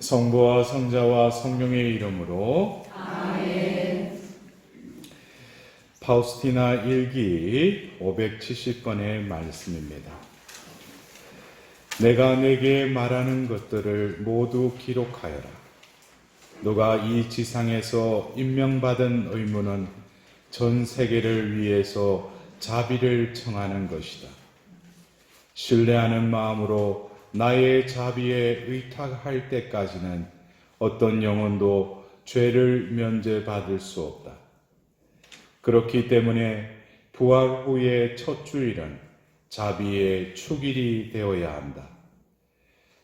성부와 성자와 성령의 이름으로 아멘. 파우스티나 일기 570번의 말씀입니다. 내가 내게 말하는 것들을 모두 기록하여라. 너가 이 지상에서 임명받은 의무는 전 세계를 위해서 자비를 청하는 것이다. 신뢰하는 마음으로 나의 자비에 의탁할 때까지는 어떤 영혼도 죄를 면제받을 수 없다. 그렇기 때문에 부활 후의 첫 주일은 자비의 축일이 되어야 한다.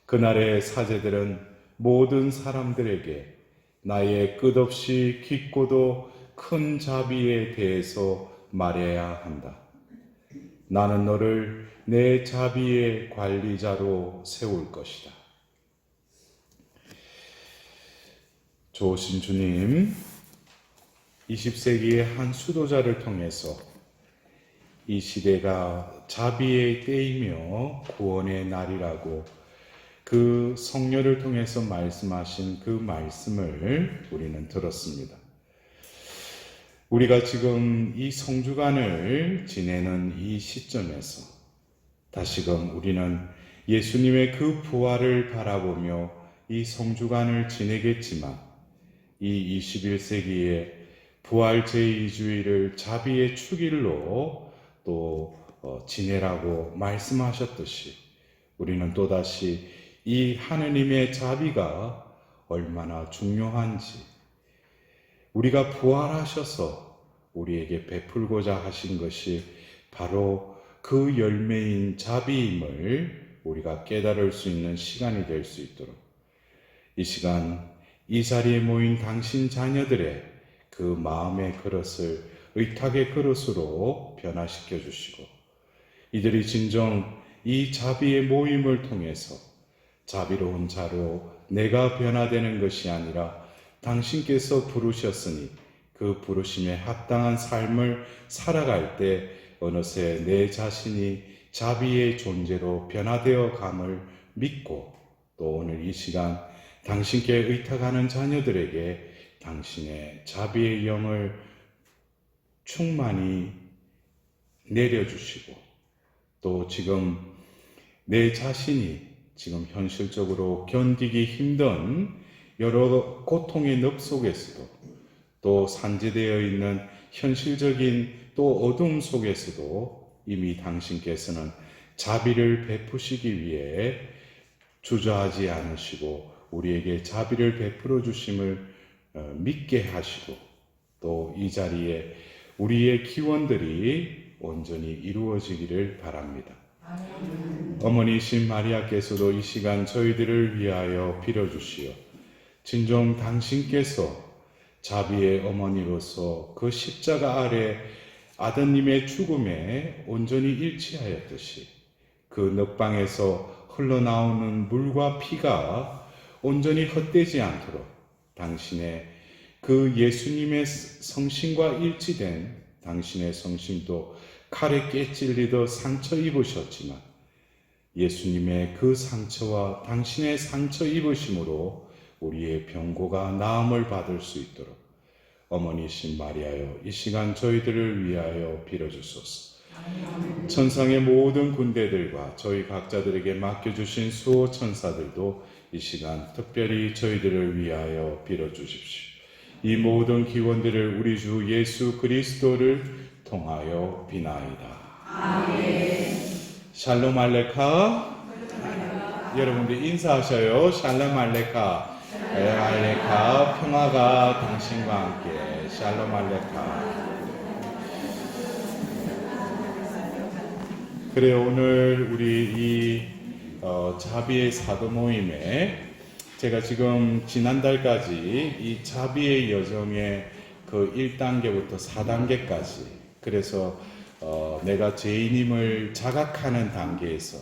그날의 사제들은 모든 사람들에게 나의 끝없이 깊고도 큰 자비에 대해서 말해야 한다. 나는 너를 내 자비의 관리자로 세울 것이다. 좋으신 주님, 20세기의 한 수도자를 통해서 이 시대가 자비의 때이며 구원의 날이라고 그 성령을 통해서 말씀하신 그 말씀을 우리는 들었습니다. 우리가 지금 이 성주간을 지내는 이 시점에서 다시금 우리는 예수님의 그 부활을 바라보며 이 성주간을 지내겠지만 이 21세기에 부활 제2주일을 자비의 축일로 또 지내라고 말씀하셨듯이 우리는 또다시 이 하느님의 자비가 얼마나 중요한지, 우리가 부활하셔서 우리에게 베풀고자 하신 것이 바로 그 열매인 자비임을 우리가 깨달을 수 있는 시간이 될 수 있도록 이 시간 이 자리에 모인 당신 자녀들의 그 마음의 그릇을 의탁의 그릇으로 변화시켜 주시고, 이들이 진정 이 자비의 모임을 통해서 자비로운 자로 내가 변화되는 것이 아니라 당신께서 부르셨으니 그 부르심에 합당한 삶을 살아갈 때 어느새 내 자신이 자비의 존재로 변화되어 감을 믿고, 또 오늘 이 시간 당신께 의탁하는 자녀들에게 당신의 자비의 영을 충만히 내려주시고, 또 지금 내 자신이 지금 현실적으로 견디기 힘든 여러 고통의 늪 속에서도, 또 산재되어 있는 현실적인 또 어둠 속에서도 이미 당신께서는 자비를 베푸시기 위해 주저하지 않으시고 우리에게 자비를 베풀어 주심을 믿게 하시고, 또 이 자리에 우리의 기원들이 온전히 이루어지기를 바랍니다. 어머니신 마리아께서도 이 시간 저희들을 위하여 빌어주시어 진정 당신께서 자비의 어머니로서 그 십자가 아래 아드님의 죽음에 온전히 일치하였듯이 그 넉방에서 흘러나오는 물과 피가 온전히 헛되지 않도록 당신의 그 예수님의 성심과 일치된 당신의 성심도 칼에 깨찔리듯 상처 입으셨지만 예수님의 그 상처와 당신의 상처 입으심으로 우리의 병고가 나음을 받을 수 있도록 어머니신 마리아여 이 시간 저희들을 위하여 빌어주소서. 천상의 모든 군대들과 저희 각자들에게 맡겨주신 수호 천사들도 이 시간 특별히 저희들을 위하여 빌어주십시오. 이 모든 기원들을 우리 주 예수 그리스도를 통하여 비나이다. 아멘. 샬롬 알레카. 여러분들 인사하셔요. 샬롬 알레카. 알레카. 평화가 당신과 함께. 샬롬 알레카. 그래요. 오늘 우리 이 자비의 사도 모임에 제가 지금 지난달까지 이 자비의 여정의 그 1단계부터 4단계까지, 그래서 내가 죄인임을 자각하는 단계에서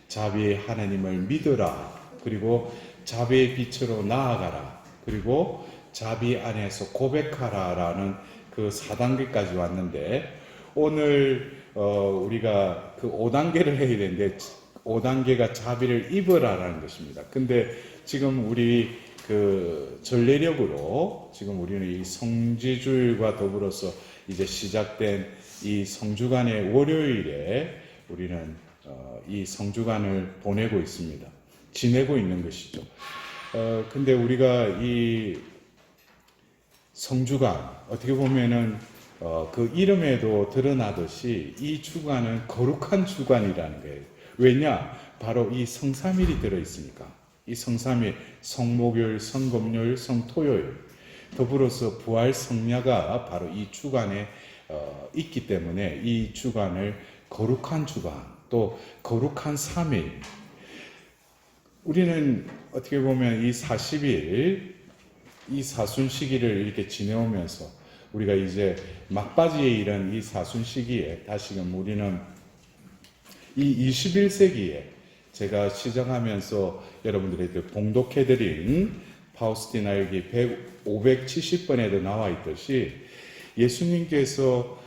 자비의 하나님을 믿으라, 그리고 자비의 빛으로 나아가라, 그리고 자비 안에서 고백하라 라는 그 4단계까지 왔는데, 오늘 우리가 그 5단계를 해야 되는데 5단계가 자비를 입으라라는 것입니다. 근데 지금 우리 그 전례력으로 지금 우리는 이 성지주일과 더불어서 이제 시작된 이 성주간의 월요일에 우리는 이 성주간을 보내고 있습니다. 지내고 있는 것이죠. 근데 우리가 이 성주간 어떻게 보면은 그 이름에도 드러나듯이 이 주간은 거룩한 주간이라는 거예요. 왜냐? 바로 이 성삼일이 들어있으니까. 이 성삼일, 성목요일, 성금요일, 성토요일 더불어서 부활 성야가 바로 이 주간에 있기 때문에 이 주간을 거룩한 주간, 또 거룩한 3일. 우리는 어떻게 보면 이 40일, 이 사순 시기를 이렇게 지내오면서 우리가 이제 막바지에 이른 이 사순 시기에 다시금 우리는 이 21세기에 제가 시작하면서 여러분들에게 봉독해드린 파우스티나 여기 570번에도 나와 있듯이 예수님께서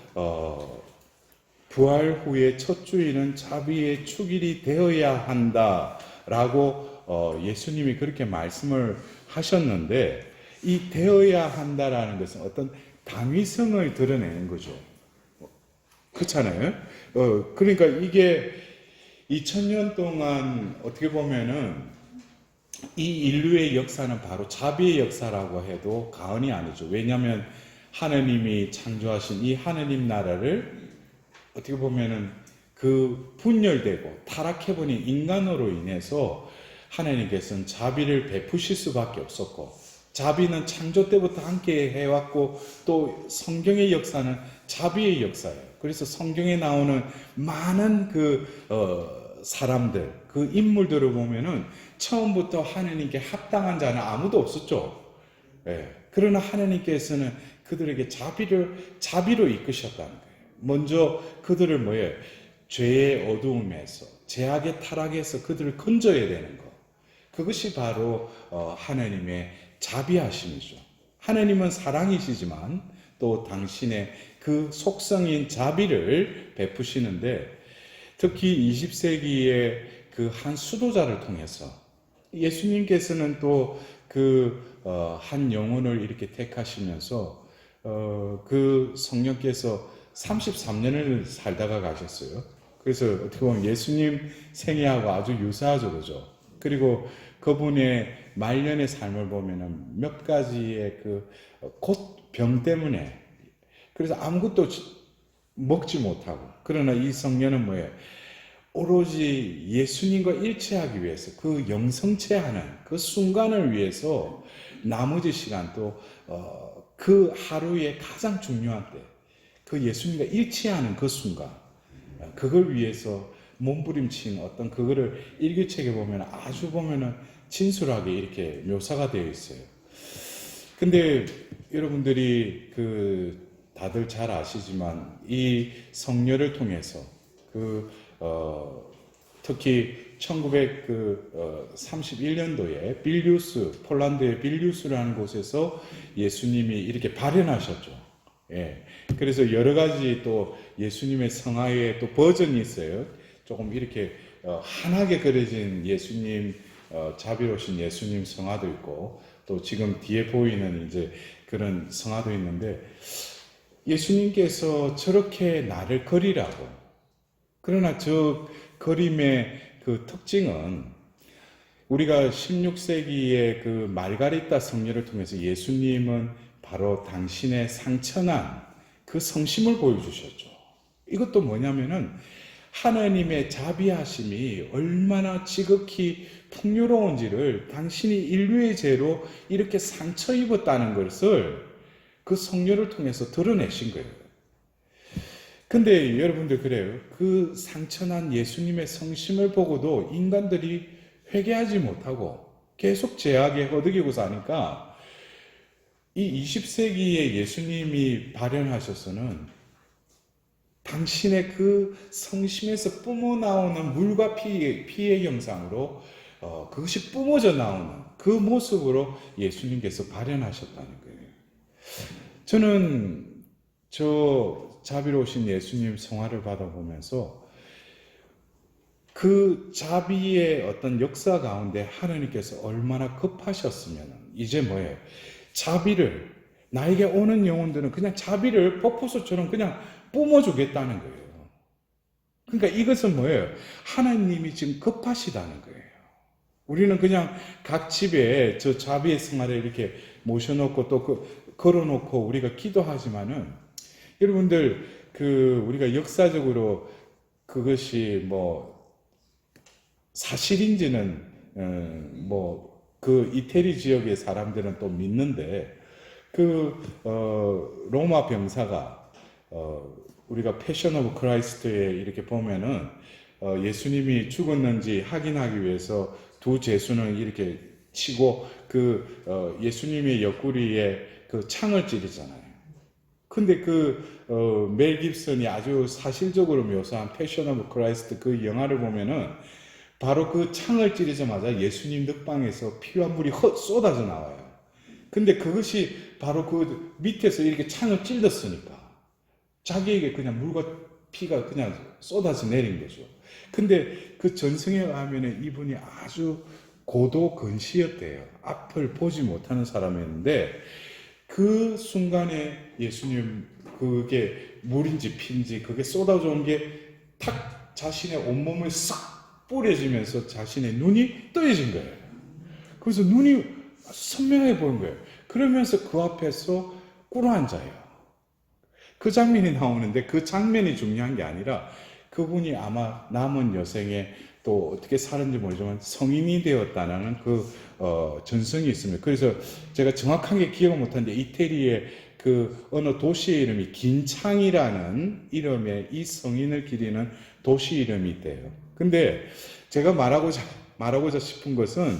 부활 후에 첫 주일은 자비의 축일이 되어야 한다라고 예수님이 그렇게 말씀을 하셨는데 이 되어야 한다라는 것은 어떤 당위성을 드러내는 거죠. 그렇잖아요. 그러니까 이게 2000년 동안 어떻게 보면은 이 인류의 역사는 바로 자비의 역사라고 해도 과언이 아니죠. 왜냐하면 하느님이 창조하신 이 하느님 나라를 어떻게 보면은 그 분열되고 타락해버린 인간으로 인해서 하나님께서는 자비를 베푸실 수밖에 없었고, 자비는 창조 때부터 함께 해왔고 또 성경의 역사는 자비의 역사예요. 그래서 성경에 나오는 많은 사람들, 그 인물들을 보면은 처음부터 하나님께 합당한 자는 아무도 없었죠. 예. 그러나 하나님께서는 그들에게 자비로 이끄셨다는 거예요. 먼저 그들을 뭐예요? 죄의 어두움에서, 죄악의 타락에서 그들을 건져야 되는 것. 그것이 바로 하나님의 자비하심이죠. 하나님은 사랑이시지만 또 당신의 그 속성인 자비를 베푸시는데, 특히 20세기의 그 한 수도자를 통해서 예수님께서는 또 한 영혼을 이렇게 택하시면서 그 성령께서 33년을 살다가 가셨어요. 그래서 어떻게 보면 예수님 생애하고 아주 유사하죠, 그죠? 그리고 그분의 말년의 삶을 보면은 몇 가지의 곧 병 때문에, 그래서 아무것도 먹지 못하고, 그러나 이 성녀는 뭐예요? 오로지 예수님과 일치하기 위해서, 그 영성체하는 그 순간을 위해서 나머지 시간 또 그 하루의 가장 중요한 때, 그 예수님과 일치하는 그 순간, 그걸 위해서 몸부림친 어떤 그거를 일기책에 보면 아주 보면은 진솔하게 이렇게 묘사가 되어 있어요. 근데 여러분들이 다들 잘 아시지만 이 성녀를 통해서 특히 1931년도에 폴란드의 빌뉴스라는 곳에서 예수님이 이렇게 발현하셨죠. 예. 그래서 여러 가지 또 예수님의 성화의 또 버전이 있어요. 조금 이렇게 환하게 그려진 예수님, 자비로우신 예수님 성화도 있고, 또 지금 뒤에 보이는 이제 그런 성화도 있는데, 예수님께서 저렇게 나를 그리라고. 그러나 저 그림의 그 특징은 우리가 16세기의 그 말가리타 성녀를 통해서 예수님은 바로 당신의 상처난 그 성심을 보여주셨죠. 이것도 뭐냐면은 하나님의 자비하심이 얼마나 지극히 풍요로운지를, 당신이 인류의 죄로 이렇게 상처 입었다는 것을 그 성녀를 통해서 드러내신 거예요. 근데 여러분들 그래요. 그 상처난 예수님의 성심을 보고도 인간들이 회개하지 못하고 계속 죄악에 허덕이고 사니까 이 20세기에 예수님이 발현하셔서는 당신의 그 성심에서 뿜어 나오는 물과 피의 형상으로 그것이 뿜어져 나오는 그 모습으로 예수님께서 발현하셨다는 거예요. 저는 자비로우신 예수님 성화를 받아보면서 그 자비의 어떤 역사 가운데 하나님께서 얼마나 급하셨으면 이제 뭐예요? 자비를 나에게 오는 영혼들은 그냥 자비를 폭포수처럼 그냥 뿜어주겠다는 거예요. 그러니까 이것은 뭐예요? 하나님이 지금 급하시다는 거예요. 우리는 그냥 각 집에 저 자비의 승하를 이렇게 모셔놓고 또 걸어놓고 우리가 기도하지만은 여러분들 우리가 역사적으로 그것이 뭐 사실인지는 그 이태리 지역의 사람들은 또 믿는데 로마 병사가 우리가 패션 오브 크라이스트에 이렇게 보면은 예수님이 죽었는지 확인하기 위해서 두 제수는 이렇게 치고 예수님의 옆구리에 그 창을 찌르잖아요. 근데 멜 깁슨이 아주 사실적으로 묘사한 패션 오브 크라이스트 그 영화를 보면은 바로 그 창을 찌르자마자 예수님 늑방에서 피와 물이 쏟아져 나와요. 근데 그것이 바로 그 밑에서 이렇게 창을 찔렀으니까 자기에게 그냥 물과 피가 그냥 쏟아져 내린 거죠. 근데 그 전승에 의하면 이분이 아주 고도 근시였대요. 앞을 보지 못하는 사람이었는데 그 순간에 예수님 그게 물인지 피인지 그게 쏟아져 온 게 탁 자신의 온몸을 싹 뿌려지면서 자신의 눈이 떠해진 거예요. 그래서 눈이 선명해 보인 거예요. 그러면서 그 앞에서 꿇어앉아요. 그 장면이 나오는데 그 장면이 중요한 게 아니라 그분이 아마 남은 여생에 또 어떻게 사는지 모르지만 성인이 되었다는 전성이 있습니다. 그래서 제가 정확하게 기억을 못하는데 이태리의 어느 도시의 이름이 긴창이라는 이름의 이 성인을 기리는 도시 이름이 있대요. 근데 제가 말하고자 싶은 것은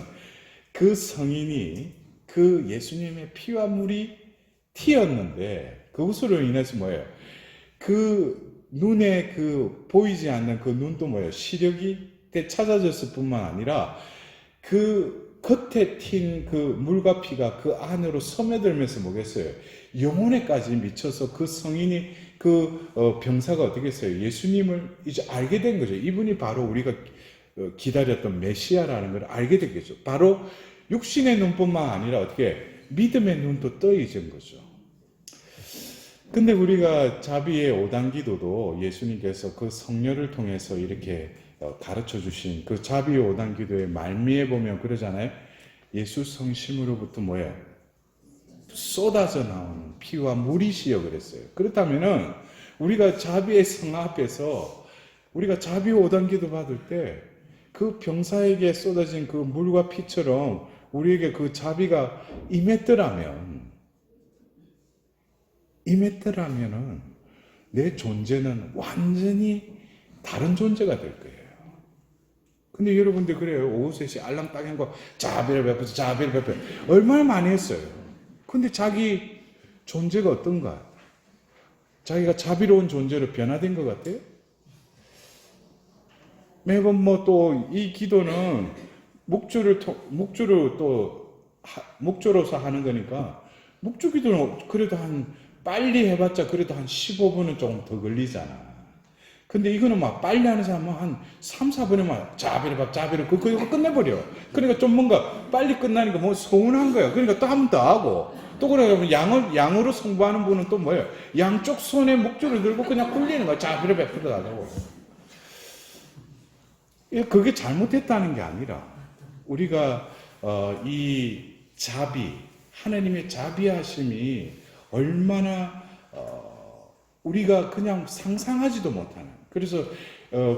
그 성인이 그 예수님의 피와 물이 튀었는데 그것으로 인해서 뭐예요? 그 눈에 보이지 않는 그 눈도 뭐예요? 시력이 되찾아졌을 뿐만 아니라 그 겉에 튄 그 물과 피가 그 안으로 스며들면서 뭐겠어요? 영혼에까지 미쳐서 그 성인이 병사가 어떻게 했어요? 예수님을 이제 알게 된 거죠. 이분이 바로 우리가 기다렸던 메시아라는 걸 알게 됐겠죠. 바로 육신의 눈뿐만 아니라 어떻게 믿음의 눈도 떠있은 거죠. 근데 우리가 자비의 5단 기도도 예수님께서 그 성령을 통해서 이렇게 가르쳐 주신 그 자비의 5단 기도의 말미에 보면 그러잖아요. 예수 성심으로부터 뭐예요? 쏟아져 나오는 피와 물이시여 그랬어요. 그렇다면은 우리가 자비의 성 앞에서 우리가 자비 5단 기도 받을 때 그 병사에게 쏟아진 그 물과 피처럼 우리에게 그 자비가 임했더라면은 내 존재는 완전히 다른 존재가 될 거예요. 근데 여러분들 그래요. 오후 3시 알람 딱 해놓고 자비를 베풀어 얼마나 많이 했어요. 근데 자기 존재가 어떤가? 자기가 자비로운 존재로 변화된 것 같아요? 매번 또 이 기도는 목조로서 하는 거니까 목조 기도는 그래도 빨리 해봤자 그래도 한 15분은 조금 더 걸리잖아. 근데 이거는 막 빨리 하는 사람은 한 3, 4분에 막 자비를 그거 끝내버려. 그러니까 좀 뭔가 빨리 끝나니까 뭐 서운한 거야. 그러니까 또 한 번 더 하고 또 그러면 양으로 승부하는 분은 또 뭐예요? 양쪽 손에 목줄을 들고 그냥 굴리는 거야. 자비를 베풀어 달라고. 그게 잘못했다는 게 아니라 우리가 이 자비, 하나님의 자비하심이 얼마나 우리가 그냥 상상하지도 못하는. 그래서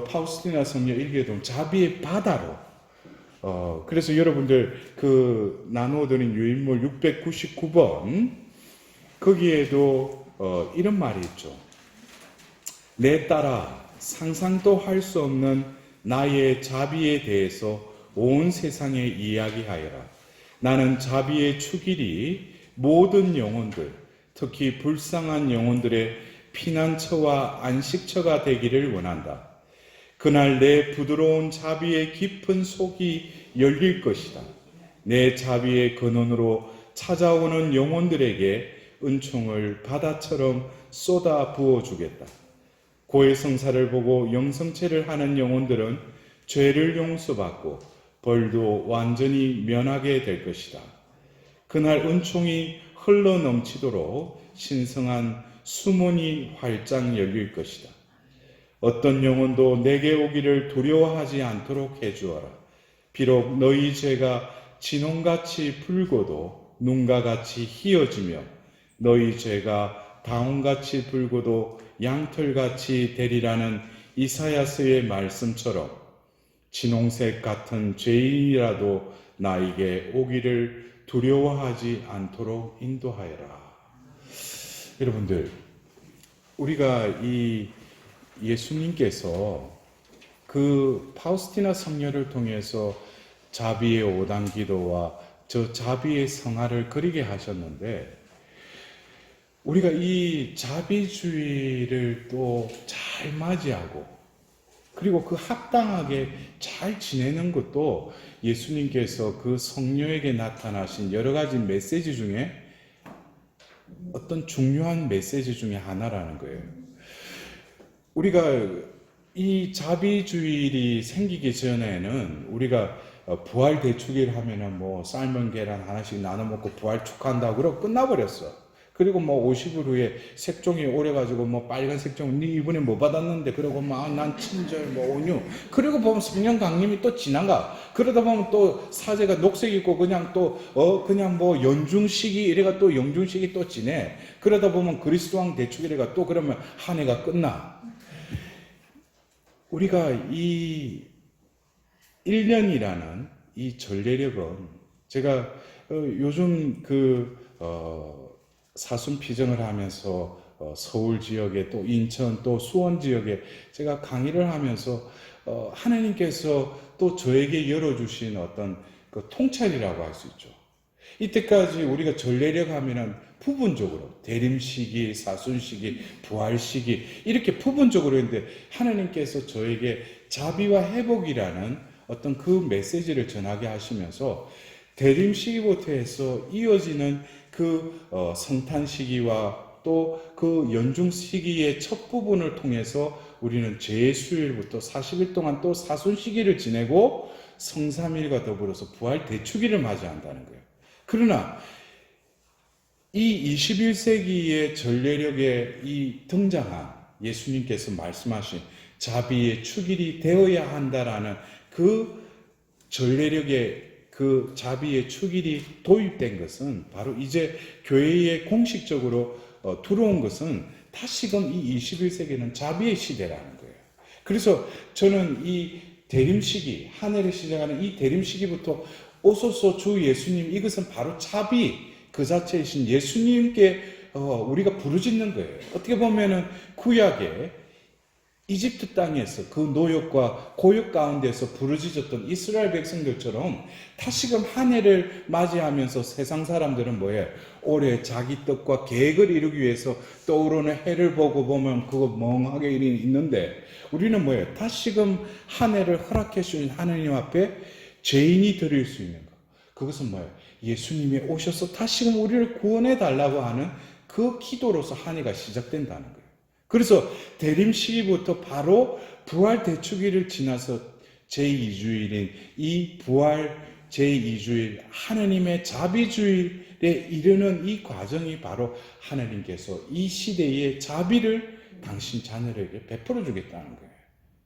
파우스티나 성녀 일기에 보면 자비의 바다로. 그래서 여러분들 나누어 드린 유인물 699번 거기에도 이런 말이 있죠. 내 딸아, 상상도 할 수 없는 나의 자비에 대해서 온 세상에 이야기하여라. 나는 자비의 축일이 모든 영혼들, 특히 불쌍한 영혼들의 피난처와 안식처가 되기를 원한다. 그날 내 부드러운 자비의 깊은 속이 열릴 것이다. 내 자비의 근원으로 찾아오는 영혼들에게 은총을 바다처럼 쏟아 부어주겠다. 고해성사를 보고 영성체를 하는 영혼들은 죄를 용서받고 벌도 완전히 면하게 될 것이다. 그날 은총이 흘러 넘치도록 신성한 수문이 활짝 열릴 것이다. 어떤 영혼도 내게 오기를 두려워하지 않도록 해주어라. 비록 너희 죄가 진홍같이 붉어도 눈과 같이 희어지며 너희 죄가 다홍같이 붉어도 양털같이 되리라는 이사야서의 말씀처럼 진홍색 같은 죄인이라도 나에게 오기를 두려워하지 않도록 인도하여라. 여러분들, 우리가 이 예수님께서 그 파우스티나 성녀를 통해서 자비의 5단 기도와 저 자비의 성화를 그리게 하셨는데, 우리가 이 자비주의를 또 잘 맞이하고 그리고 그 합당하게 잘 지내는 것도 예수님께서 그 성녀에게 나타나신 여러 가지 메시지 중에 어떤 중요한 메시지 중에 하나라는 거예요. 우리가 이 자비주의를 생기기 전에는 우리가 부활 대축일 하면은 뭐 삶은 계란 하나씩 나눠 먹고 부활 축하한다고 그러고 끝나버렸어. 그리고 뭐 50일 후에 색종이 오래가지고 뭐 빨간 색종, 네 이번에 뭐 받았는데 그러고 막 난 친절 뭐 온유, 그리고 보면 성령 강림이 또 지나가. 그러다 보면 또 사제가 녹색 입고 그냥 또 그냥 뭐 연중식이 이래가 또 영중식이 또 지내. 그러다 보면 그리스도왕 대축이래가 또 그러면 한 해가 끝나. 우리가 이 1년이라는 이 전례력은 제가 요즘 사순 피정을 하면서 서울 지역에 또 인천 또 수원 지역에 제가 강의를 하면서 하나님께서 또 저에게 열어주신 어떤 그 통찰이라고 할 수 있죠. 이때까지 우리가 전례력 하면은 부분적으로 대림시기, 사순시기, 부활시기 이렇게 부분적으로 했는데 하나님께서 저에게 자비와 회복이라는 어떤 그 메시지를 전하게 하시면서 대림시기부터 해서 이어지는 그 성탄 시기와 또 그 연중 시기의 첫 부분을 통해서 우리는 제수일부터 40일 동안 또 사순 시기를 지내고 성삼일과 더불어서 부활 대축일을 맞이한다는 거예요. 그러나 이 21세기의 전례력에 이 등장한 예수님께서 말씀하신 자비의 축일이 되어야 한다라는 그 전례력의 그 자비의 축일이 도입된 것은 바로 이제 교회에 공식적으로 들어온 것은 다시금 이 21세기는 자비의 시대라는 거예요. 그래서 저는 이 대림시기, 한 해를 시작하는 이 대림시기부터 오소서 주 예수님, 이것은 바로 자비 그 자체이신 예수님께 우리가 부르짖는 거예요. 어떻게 보면은 구약에 이집트 땅에서 그 노역과 고역 가운데서 부르짖었던 이스라엘 백성들처럼 다시금 한 해를 맞이하면서 세상 사람들은 뭐예요? 올해 자기 뜻과 계획을 이루기 위해서 떠오르는 해를 보고 보면 그거 멍하게 있는데 우리는 뭐예요? 다시금 한 해를 허락해 주신 하나님 앞에 죄인이 드릴 수 있는 것. 그것은 뭐예요? 예수님이 오셔서 다시금 우리를 구원해 달라고 하는 그 기도로서 한 해가 시작된다는 거예요. 그래서 대림 시기부터 바로 부활 대축일을 지나서 제2주일인 이 부활 제2주일 하나님의 자비주일에 이르는 이 과정이 바로 하나님께서 이 시대의 자비를 당신 자녀에게 베풀어 주겠다는 거예요.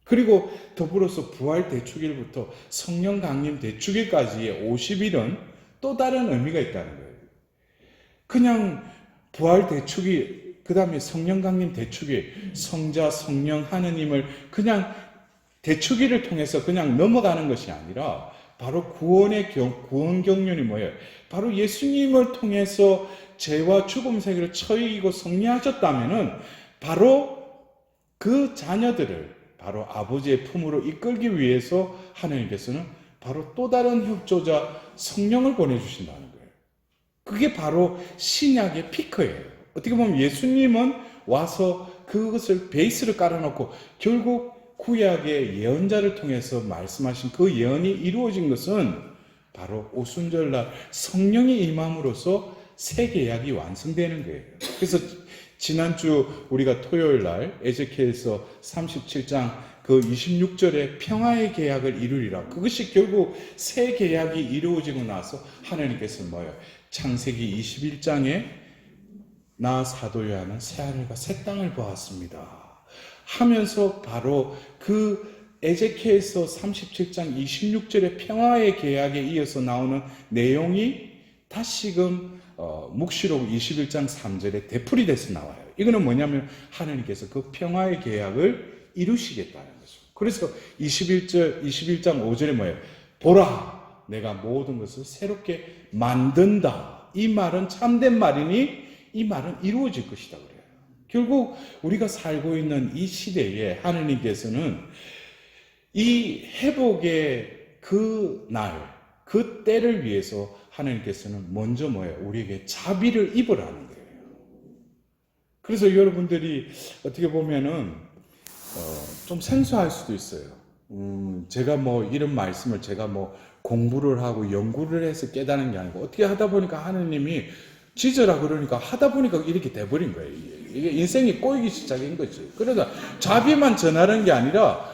그리고 더불어서 부활 대축일부터 성령 강림 대축일까지의 50일은 또 다른 의미가 있다는 거예요. 그냥 부활 대축일 그 다음에 성령 강림 대축일, 성자, 성령 하느님을 그냥 대축일을 통해서 그냥 넘어가는 것이 아니라 바로 구원 경륜이 뭐예요? 바로 예수님을 통해서 죄와 죽음 세계를 처이고 승리하셨다면은 바로 그 자녀들을 바로 아버지의 품으로 이끌기 위해서 하나님께서는 바로 또 다른 협조자 성령을 보내주신다는 거예요. 그게 바로 신약의 피크예요. 어떻게 보면 예수님은 와서 그것을 베이스를 깔아놓고 결국 구약의 예언자를 통해서 말씀하신 그 예언이 이루어진 것은 바로 오순절날 성령이 임함으로써 새 계약이 완성되는 거예요. 그래서 지난주 우리가 토요일날 에ze키엘서 37장 그 26절에 평화의 계약을 이루리라. 그것이 결국 새 계약이 이루어지고 나서 하나님께서 뭐예요? 창세기 21장에 나 사도 요한은 새하늘과 새 땅을 보았습니다 하면서 바로 그 에제키엘서 37장 26절의 평화의 계약에 이어서 나오는 내용이 다시금 묵시록 21장 3절에 되풀이돼서 나와요. 이거는 뭐냐면 하나님께서 그 평화의 계약을 이루시겠다는 거죠. 그래서 21장 5절에 뭐예요? 보라, 내가 모든 것을 새롭게 만든다. 이 말은 참된 말이니 이 말은 이루어질 것이다 그래요. 결국 우리가 살고 있는 이 시대에 하나님께서는 이 회복의 그 날, 그 때를 위해서 하나님께서는 먼저 뭐예요? 우리에게 자비를 입으라는 거예요. 그래서 여러분들이 어떻게 보면은 좀 생소할 수도 있어요. 제가 뭐 이런 말씀을 제가 뭐 공부를 하고 연구를 해서 깨닫는 게 아니고 어떻게 하다 보니까 하나님이 지저라 그러니까 하다 보니까 이렇게 돼버린 거예요. 이게 인생이 꼬이기 시작인 거지. 그러다 자비만 전하는 게 아니라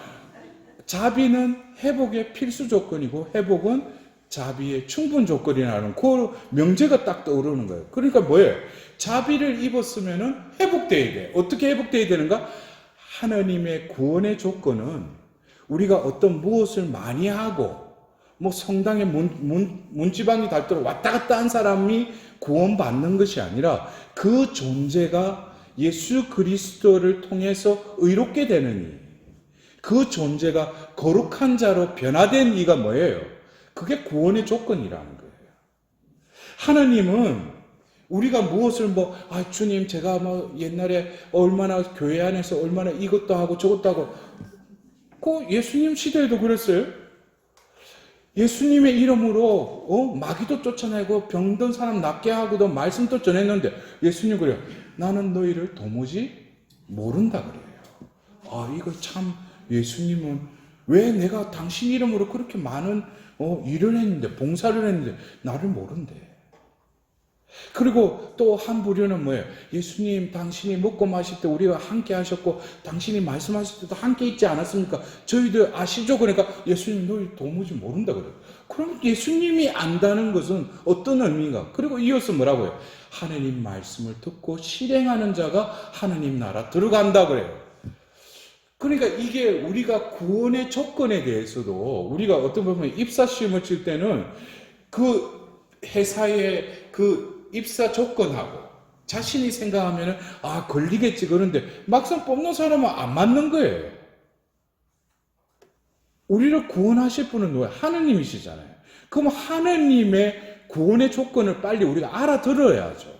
자비는 회복의 필수 조건이고 회복은 자비의 충분 조건이라는 그 명제가 딱 떠오르는 거예요. 그러니까 뭐예요? 자비를 입었으면은 회복돼야 돼. 어떻게 회복돼야 되는가? 하나님의 구원의 조건은 우리가 어떤 무엇을 많이 하고 뭐 성당에 문지방이 닳도록 왔다 갔다 한 사람이 구원받는 것이 아니라 그 존재가 예수 그리스도를 통해서 의롭게 되느니 그 존재가 거룩한 자로 변화된 이가 뭐예요? 그게 구원의 조건이라는 거예요. 하나님은 우리가 무엇을 주님 제가 뭐 옛날에 얼마나 교회 안에서 얼마나 이것도 하고 저것도 하고 그 예수님 시대에도 그랬어요. 예수님의 이름으로 마귀도 쫓아내고 병든 사람 낫게 하고도 말씀도 전했는데 예수님 그래요. 나는 너희를 도무지 모른다 그래요. 이거 참 예수님은 왜 내가 당신 이름으로 그렇게 많은 일을 했는데 봉사를 했는데 나를 모른대. 그리고 또 한 부류는 뭐예요? 예수님 당신이 먹고 마실 때 우리가 함께 하셨고 당신이 말씀하실 때도 함께 있지 않았습니까? 저희들 아시죠? 그러니까 예수님 너희 도무지 모른다 그래요. 그럼 예수님이 안다는 것은 어떤 의미인가? 그리고 이어서 뭐라고요? 하나님 말씀을 듣고 실행하는 자가 하나님 나라 들어간다 그래요. 그러니까 이게 우리가 구원의 조건에 대해서도 우리가 어떤 보면 입사 시험을 칠 때는 그 회사의 그 입사 조건하고 자신이 생각하면 걸리겠지 그런데 막상 뽑는 사람은 안 맞는 거예요. 우리를 구원하실 분은 누구예요? 하느님이시잖아요. 그럼 하느님의 구원의 조건을 빨리 우리가 알아들어야죠.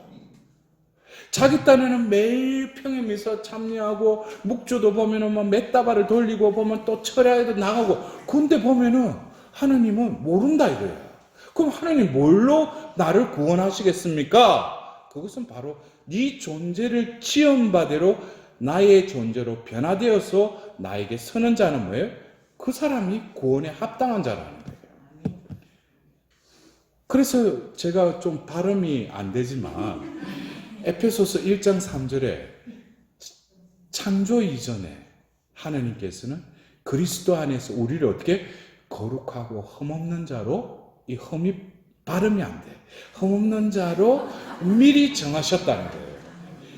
자기 딴에는 매일 평행미사 참여하고 묵주도 보면은 몇 다발을 돌리고 보면 또 철야에도 나가고 근데 보면은 하느님은 모른다 이거예요. 그럼 하나님 뭘로 나를 구원하시겠습니까? 그것은 바로 네 존재를 지음바대로 나의 존재로 변화되어서 나에게 서는 자는 뭐예요? 그 사람이 구원에 합당한 자라는 거예요. 그래서 제가 좀 발음이 안 되지만 에페소서 1장 3절에 창조 이전에 하나님께서는 그리스도 안에서 우리를 어떻게 거룩하고 흠없는 자로 이 흠이 발음이 안 돼. 흠없는 자로 미리 정하셨다는 거예요.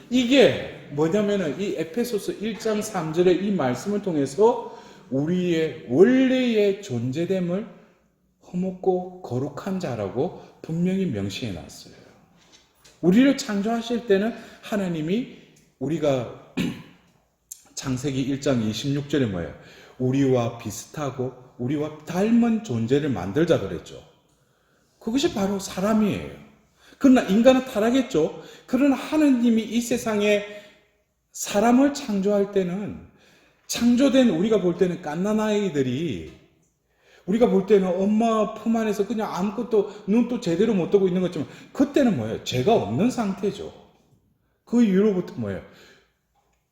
이게 뭐냐면은 이 에페소서 1장 3절의 이 말씀을 통해서 우리의 원래의 존재됨을 흠없고 거룩한 자라고 분명히 명시해 놨어요. 우리를 창조하실 때는 하나님이 우리가 창세기 1장 26절에 뭐예요? 우리와 비슷하고 우리와 닮은 존재를 만들자 그랬죠. 그것이 바로 사람이에요. 그러나 인간은 타락했죠. 그러나 하느님이 이 세상에 사람을 창조할 때는 창조된 우리가 볼 때는 갓난아이들이 우리가 볼 때는 엄마 품 안에서 그냥 아무것도 눈도 제대로 못 뜨고 있는 것처럼 그때는 뭐예요? 죄가 없는 상태죠. 그 이후로부터 뭐예요?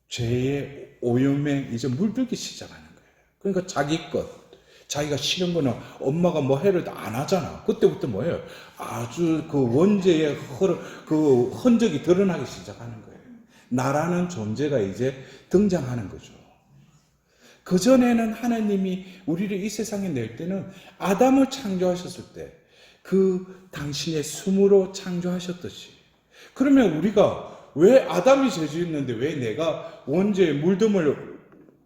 죄의 오염에 이제 물들기 시작하는 거예요. 그러니까 자기 것 자기가 싫은 거는 엄마가 뭐 해를 안 하잖아. 그때부터 뭐예요? 아주 그 원죄의 그 흔적이 드러나기 시작하는 거예요. 나라는 존재가 이제 등장하는 거죠. 그전에는 하나님이 우리를 이 세상에 낼 때는 아담을 창조하셨을 때 그 당신의 숨으로 창조하셨듯이, 그러면 우리가 왜 아담이 죄 지었는데 왜 내가 원죄의 물듦을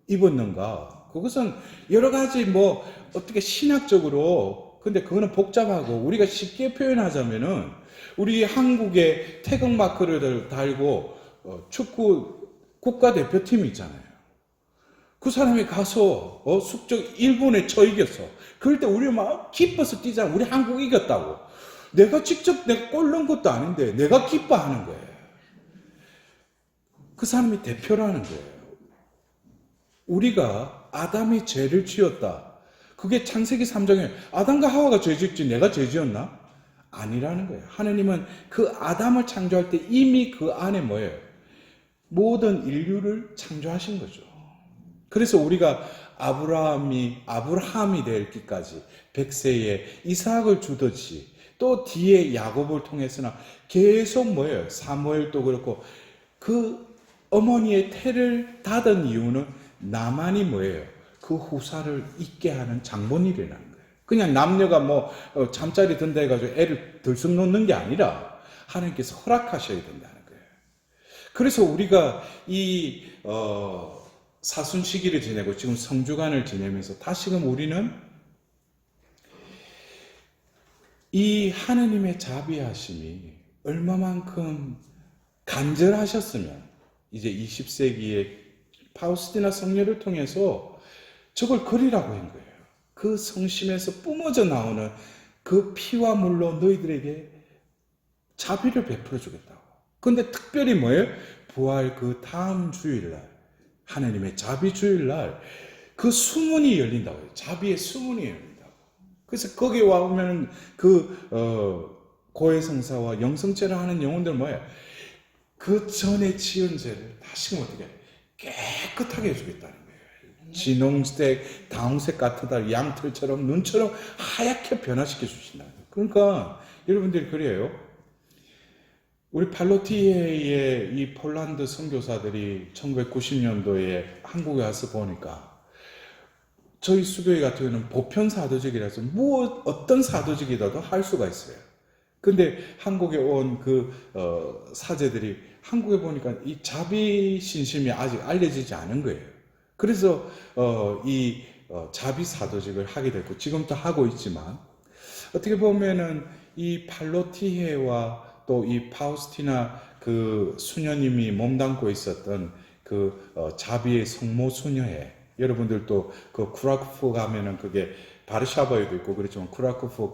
입었는가? 그것은 여러 가지 뭐 어떻게 신학적으로, 근데 그거는 복잡하고 우리가 쉽게 표현하자면은 우리 한국에 태극마크를 달고 축구 국가대표팀이 있잖아요. 그 사람이 가서 숙적 일본에 쳐 이겼어. 그럴 때 우리 막 기뻐서 뛰잖아. 우리 한국 이겼다고. 내가 직접 내가 골 넣은 것도 아닌데 내가 기뻐하는 거예요. 그 사람이 대표라는 거예요. 우리가 아담이 죄를 지었다. 그게 창세기 3장에 아담과 하와가 죄 짓지 내가 죄 지었나? 아니라는 거예요. 하나님은 그 아담을 창조할 때 이미 그 안에 뭐예요? 모든 인류를 창조하신 거죠. 그래서 우리가 아브라함이 되기까지 100세에 이삭을 주듯이 또 뒤에 야곱을 통해서나 계속 뭐예요? 사무엘도 그렇고 그 어머니의 태를 닫은 이유는 나만이 뭐예요? 그 후사를 있게 하는 장본일이라는 거예요. 그냥 남녀가 뭐 잠자리 든다 해가지고 애를 들쑥 놓는 게 아니라 하나님께서 허락하셔야 된다는 거예요. 그래서 우리가 이 사순 시기를 지내고 지금 성주간을 지내면서 다시금 우리는 이 하느님의 자비하심이 얼마만큼 간절하셨으면 이제 20세기에 파우스티나 성녀를 통해서 저걸 그리라고 한 거예요. 그 성심에서 뿜어져 나오는 그 피와 물로 너희들에게 자비를 베풀어 주겠다고. 근데 특별히 뭐예요? 부활 그 다음 주일날, 하나님의 자비 주일날 그 수문이 열린다고 해요. 자비의 수문이 열린다고. 그래서 거기에 와보면 고해성사와 영성죄를 하는 영혼들 뭐예요? 그 전에 지은 죄를 다시금 어떻게 깨끗하게 해주겠다는 거예요. 진홍색, 다홍색 같으다 양털처럼 눈처럼 하얗게 변화시켜 주신다는 거예요. 그러니까 여러분들이 그래요. 우리 팔로티에의 이 폴란드 선교사들이 1990년도에 한국에 와서 보니까 저희 수교회 같은 경우는 보편 사도직이라서 어떤 사도직이라도 할 수가 있어요. 근데 한국에 온 사제들이 한국에 보니까 이 자비 신심이 아직 알려지지 않은 거예요. 그래서 자비 사도직을 하게 됐고 지금도 하고 있지만, 어떻게 보면은 이 팔로티헤와 또 이 파우스티나 그 수녀님이 몸담고 있었던 자비의 성모 수녀회, 여러분들도 그 쿠라크프 가면은 그게 바르샤바에도 있고 그렇지만 쿠라크프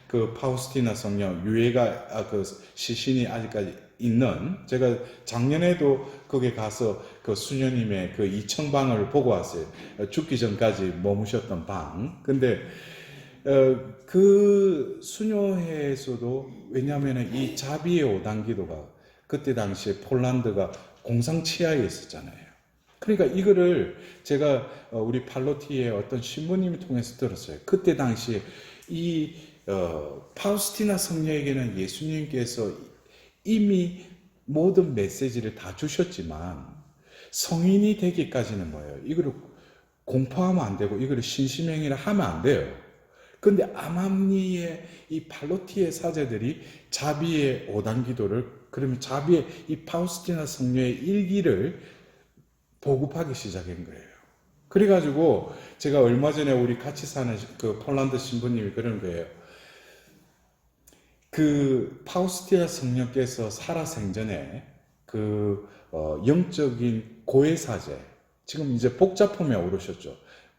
그 파우스티나 성녀 유해가 그 시신이 아직까지 있는, 제가 작년에도 거기 가서 그 수녀님의 그 2층 방을 보고 왔어요. 죽기 전까지 머무셨던 방. 근데 그 수녀회에서도, 왜냐하면 이 자비의 5단 기도가 그때 당시에 폴란드가 공상치하에 있었잖아요. 그러니까 이거를 제가 우리 팔로티의 어떤 신부님을 통해서 들었어요. 그때 당시에 이 파우스티나 성녀에게는 예수님께서 이미 모든 메시지를 다 주셨지만 성인이 되기까지는 뭐예요? 이거를 공포하면 안 되고 이거를 신심행위를 하면 안 돼요. 근데 아맘니의 이 팔로티의 사제들이 자비의 5단 기도를, 그러면 자비의 이 파우스티나 성녀의 일기를 보급하기 시작한 거예요. 그래가지고 제가 얼마 전에 우리 같이 사는 그 폴란드 신부님이 그런 거예요. 그 파우스티나 성녀께서 살아생전에 영적인 고해사제, 지금 이제 복자품에 오르셨죠.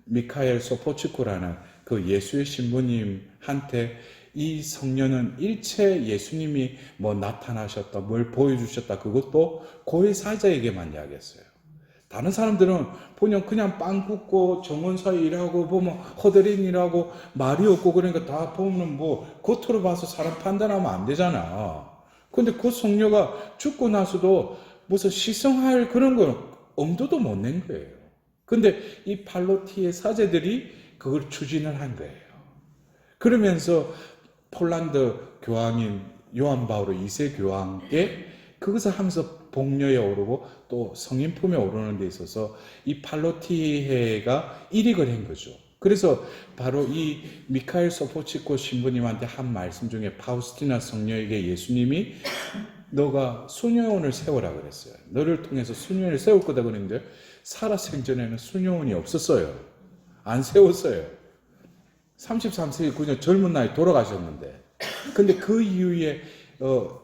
미카엘 소포치코라는 그 예수의 신부님한테 이 성녀는 일체 예수님이 뭐 나타나셨다, 뭘 보여주셨다, 그것도 고해사제에게만 이야기했어요. 다른 사람들은 그냥 빵 굽고 정원사에 일하고 보면 허드렛 일하고 말이 없고 그러니까 다 보면 뭐 겉으로 봐서 사람 판단하면 안 되잖아. 근데 그 성녀가 죽고 나서도 무슨 시성할 그런 건 엄두도 못 낸 거예요. 근데 이 팔로티의 사제들이 그걸 추진을 한 거예요. 그러면서 폴란드 교황인 요한 바오로 2세 교황께 그것을 하면서 복녀에 오르고 또 성인품에 오르는 데 있어서 이 팔로티해가 일익을 한 거죠. 그래서 바로 이 미카엘 소포치코 신부님한테 한 말씀 중에 파우스티나 성녀에게 예수님이 너가 수녀원을 세워라 그랬어요. 너를 통해서 수녀원을 세울 거다 그랬는데 사라 생전에는 수녀원이 없었어요. 안 세웠어요. 33세 그냥 젊은 나이 돌아가셨는데. 근데 그 이후에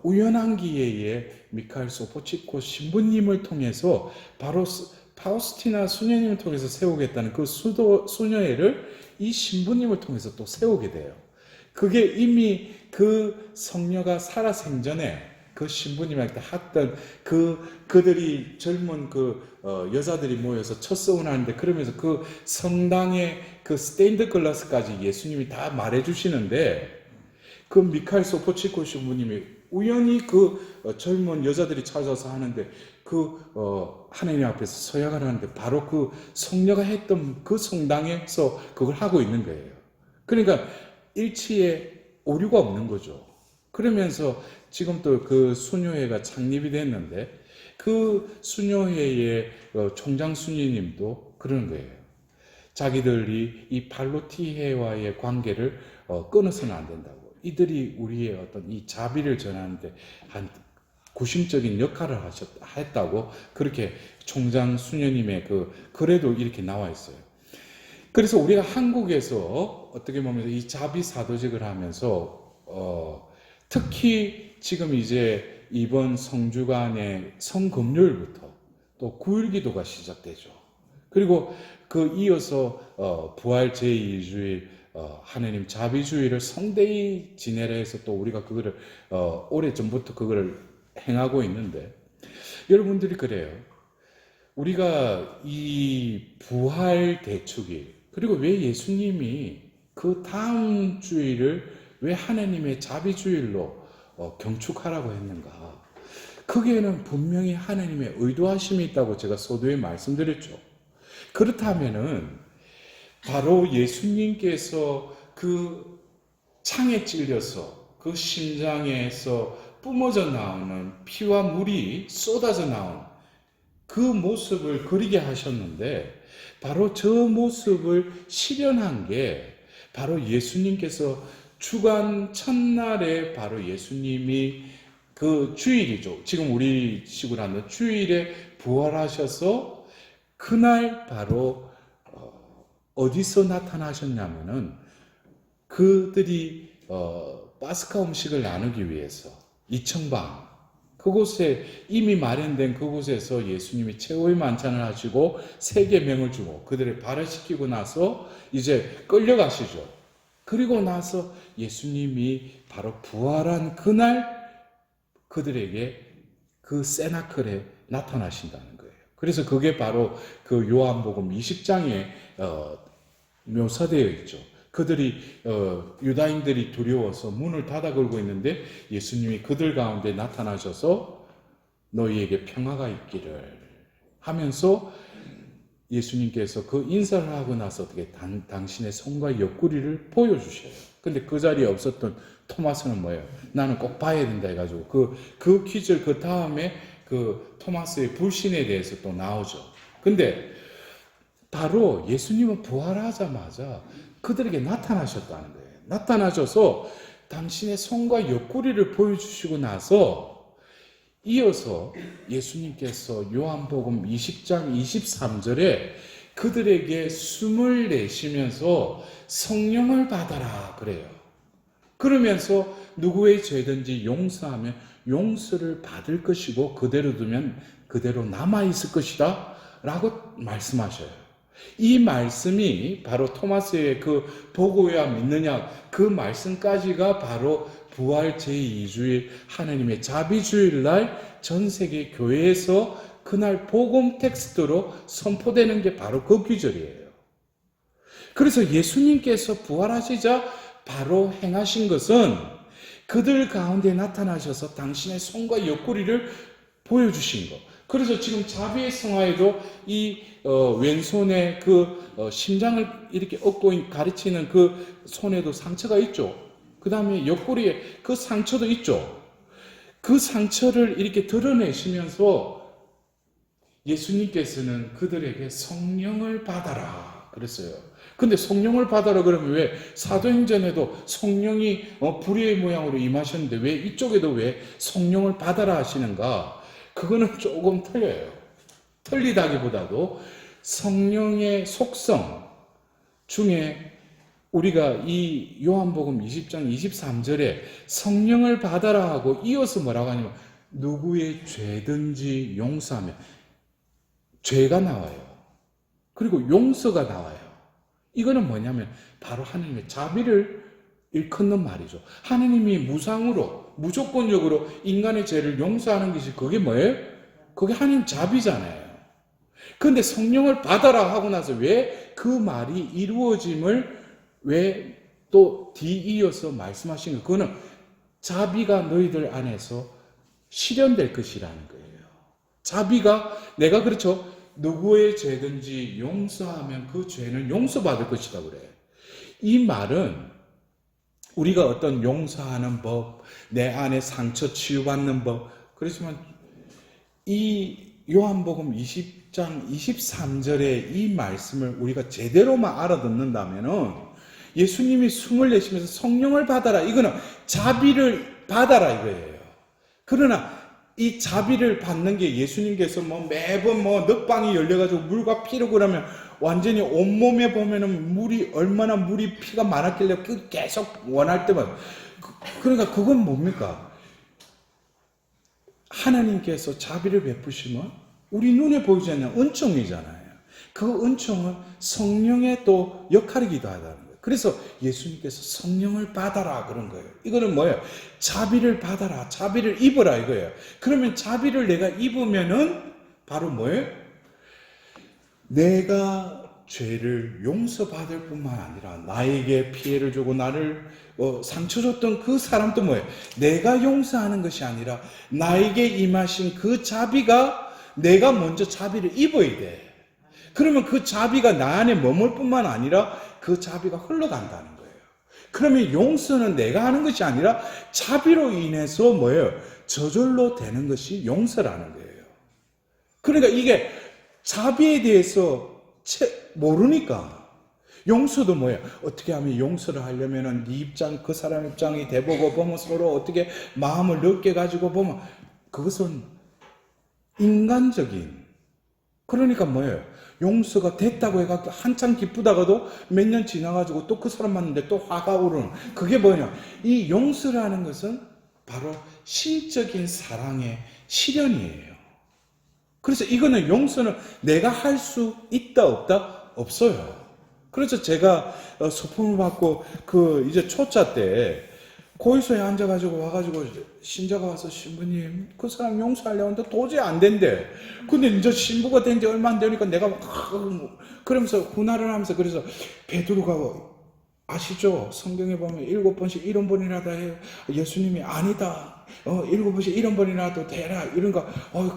우연한 기회에 미카엘 소포치코 신부님을 통해서 바로 파우스티나 수녀님을 통해서 세우겠다는 그 수녀회를 이 신부님을 통해서 또 세우게 돼요. 그게 이미 그 성녀가 살아 생전에 그 신부님한테 했던 그들이 젊은 여자들이 모여서 첫 서운하는데 그러면서 그 성당의 그 스테인드 글라스까지 예수님이 다 말해주시는데 그 미카엘 소포치코 신부님이 우연히 젊은 여자들이 찾아서 하는데 하나님 앞에서 서약을 하는데 바로 그 성녀가 했던 그 성당에서 그걸 하고 있는 거예요. 그러니까 일치에 오류가 없는 거죠. 그러면서 지금 또 그 수녀회가 창립이 됐는데 그 수녀회의 총장 수녀님도 그런 거예요. 자기들이 이 팔로티해와의 관계를 끊어서는 안 된다고. 이들이 우리의 어떤 이 자비를 전하는데 한 구심적인 역할을 했다고 그렇게 총장 수녀님의 글에도 이렇게 나와 있어요. 그래서 우리가 한국에서 어떻게 보면 이 자비 사도직을 하면서 특히 지금 이제 이번 성주간의 성금요일부터 또 9일 기도가 시작되죠. 그리고 이어서 부활 제2주일 하나님 자비주의를 성대히 지내라 해서 또 우리가 그거를 오래전부터 그거를 행하고 있는데 여러분들이 그래요. 우리가 이 부활 대축일 그리고 왜 예수님이 그 다음 주일을 왜 하나님의 자비주일로 경축하라고 했는가? 거기에는 분명히 하나님의 의도하심이 있다고 제가 서두에 말씀드렸죠. 그렇다면은 바로 예수님께서 그 창에 찔려서 그 심장에서 뿜어져 나오는 피와 물이 쏟아져 나온 그 모습을 그리게 하셨는데 바로 저 모습을 실현한 게 바로 예수님께서 주간 첫날에 바로 예수님이 그 주일이죠. 지금 우리 식으로 하는 주일에 부활하셔서 그날 바로 어디서 나타나셨냐면은 그들이 파스카 음식을 나누기 위해서 이청방 그곳에 이미 마련된 그곳에서 예수님이 최후의 만찬을 하시고 세계명을 주고 그들을 발화시키고 나서 이제 끌려가시죠. 그리고 나서 예수님이 바로 부활한 그날 그들에게 그 세나클에 나타나신다는 거예요. 그래서 그게 바로 그 요한복음 20장에 묘사되어 있죠. 그들이 유다인들이 두려워서 문을 닫아 걸고 있는데 예수님이 그들 가운데 나타나셔서 너희에게 평화가 있기를 하면서 예수님께서 그 인사를 하고 나서 어떻게 당신의 손과 옆구리를 보여주셔요. 근데 그 자리에 없었던 토마스는 뭐예요? 나는 꼭 봐야 된다 해가지고 그 퀴즈 그 다음에 그 토마스의 불신에 대해서 또 나오죠. 근데 바로 예수님은 부활하자마자 그들에게 나타나셨다는 거예요. 나타나셔서 당신의 손과 옆구리를 보여주시고 나서 이어서 예수님께서 요한복음 20장 23절에 그들에게 숨을 내쉬면서 성령을 받아라 그래요. 그러면서 누구의 죄든지 용서하면 용서를 받을 것이고 그대로 두면 그대로 남아있을 것이다 라고 말씀하셔요. 이 말씀이 바로 토마스의 그 보고야 믿느냐 그 말씀까지가 바로 부활 제2주일 하나님의 자비주일 날 전 세계 교회에서 그날 복음 텍스트로 선포되는 게 바로 그 귀절이에요. 그래서 예수님께서 부활하시자 바로 행하신 것은 그들 가운데 나타나셔서 당신의 손과 옆구리를 보여주신 것. 그래서 지금 자비의 성화에도 이 왼손에 심장을 이렇게 얻고 가르치는 그 손에도 상처가 있죠. 그 다음에 옆구리에 그 상처도 있죠. 그 상처를 이렇게 드러내시면서 예수님께서는 그들에게 성령을 받아라 그랬어요. 근데 성령을 받아라 그러면 왜 사도행전에도 성령이 불의 모양으로 임하셨는데 왜 이쪽에도 왜 성령을 받아라 하시는가? 그거는 조금 틀려요. 틀리다기보다도 성령의 속성 중에 우리가 이 요한복음 20장 23절에 성령을 받아라 하고 이어서 뭐라고 하냐면 누구의 죄든지 용서하면 죄가 나와요. 그리고 용서가 나와요. 이거는 뭐냐면 바로 하나님의 자비를 일컫는 말이죠. 하나님이 무상으로 무조건적으로 인간의 죄를 용서하는 것이 그게 뭐예요? 그게 하나님 자비잖아요. 그런데 성령을 받아라 하고 나서 왜 그 말이 이루어짐을 왜 또 뒤이어서 말씀하신 거 그거는 자비가 너희들 안에서 실현될 것이라는 거예요. 자비가 내가 그렇죠. 누구의 죄든지 용서하면 그 죄는 용서받을 것이다 그래. 이 말은 우리가 어떤 용서하는 법, 내 안에 상처 치유받는 법 그렇지만 이 요한복음 20장 23절의 이 말씀을 우리가 제대로만 알아듣는다면은 예수님이 숨을 내쉬면서 성령을 받아라. 이거는 자비를 받아라 이거예요. 그러나 이 자비를 받는 게 예수님께서 매번 늑방이 열려가지고 물과 피로 그러면 완전히 온몸에 보면은 얼마나 물이 피가 많았길래 계속 원할 때마다. 그러니까 그건 뭡니까? 하나님께서 자비를 베푸시면 우리 눈에 보이지 않는 은총이잖아요. 그 은총은 성령의 또 역할이기도 하다는 거예요. 그래서 예수님께서 성령을 받아라 그런 거예요. 이거는 뭐예요? 자비를 받아라, 자비를 입어라 이거예요. 그러면 자비를 내가 입으면은 바로 뭐예요? 내가 죄를 용서받을 뿐만 아니라 나에게 피해를 주고 나를 상처 줬던 그 사람도 뭐예요? 내가 용서하는 것이 아니라 나에게 임하신 그 자비가 내가 먼저 자비를 입어야 돼. 그러면 그 자비가 나 안에 머물 뿐만 아니라 그 자비가 흘러간다는 거예요. 그러면 용서는 내가 하는 것이 아니라 자비로 인해서 뭐예요? 저절로 되는 것이 용서라는 거예요. 그러니까 이게 자비에 대해서 모르니까 용서도 뭐예요? 어떻게 하면 용서를 하려면은 네 입장, 그 사람 입장이 돼보고 보면 서로 어떻게 마음을 넓게 가지고 보면 그것은 인간적인 그러니까 뭐예요? 용서가 됐다고 해갖고 한참 기쁘다가도 몇 년 지나가지고 또 그 사람 만났는데 또 화가 오르는 그게 뭐냐? 이 용서라는 것은 바로 신적인 사랑의 실현이에요. 그래서 이거는 용서는 내가 할 수 있다 없다? 없어요. 그래서 제가 소품을 받고 이제 초짜 때 고의소에 앉아가지고 와가지고 신자가 와서 신부님 그 사람 용서하려고 하는데 도저히 안 된대. 근데 이제 신부가 된 지 얼마 안 되니까 내가 막 그러면서 훈화를 하면서 그래서 베드로가 아시죠? 성경에 보면 7번씩 1원번이라도 해요. 예수님이 아니다. 7번씩 1원번이라도 되라. 이런 거.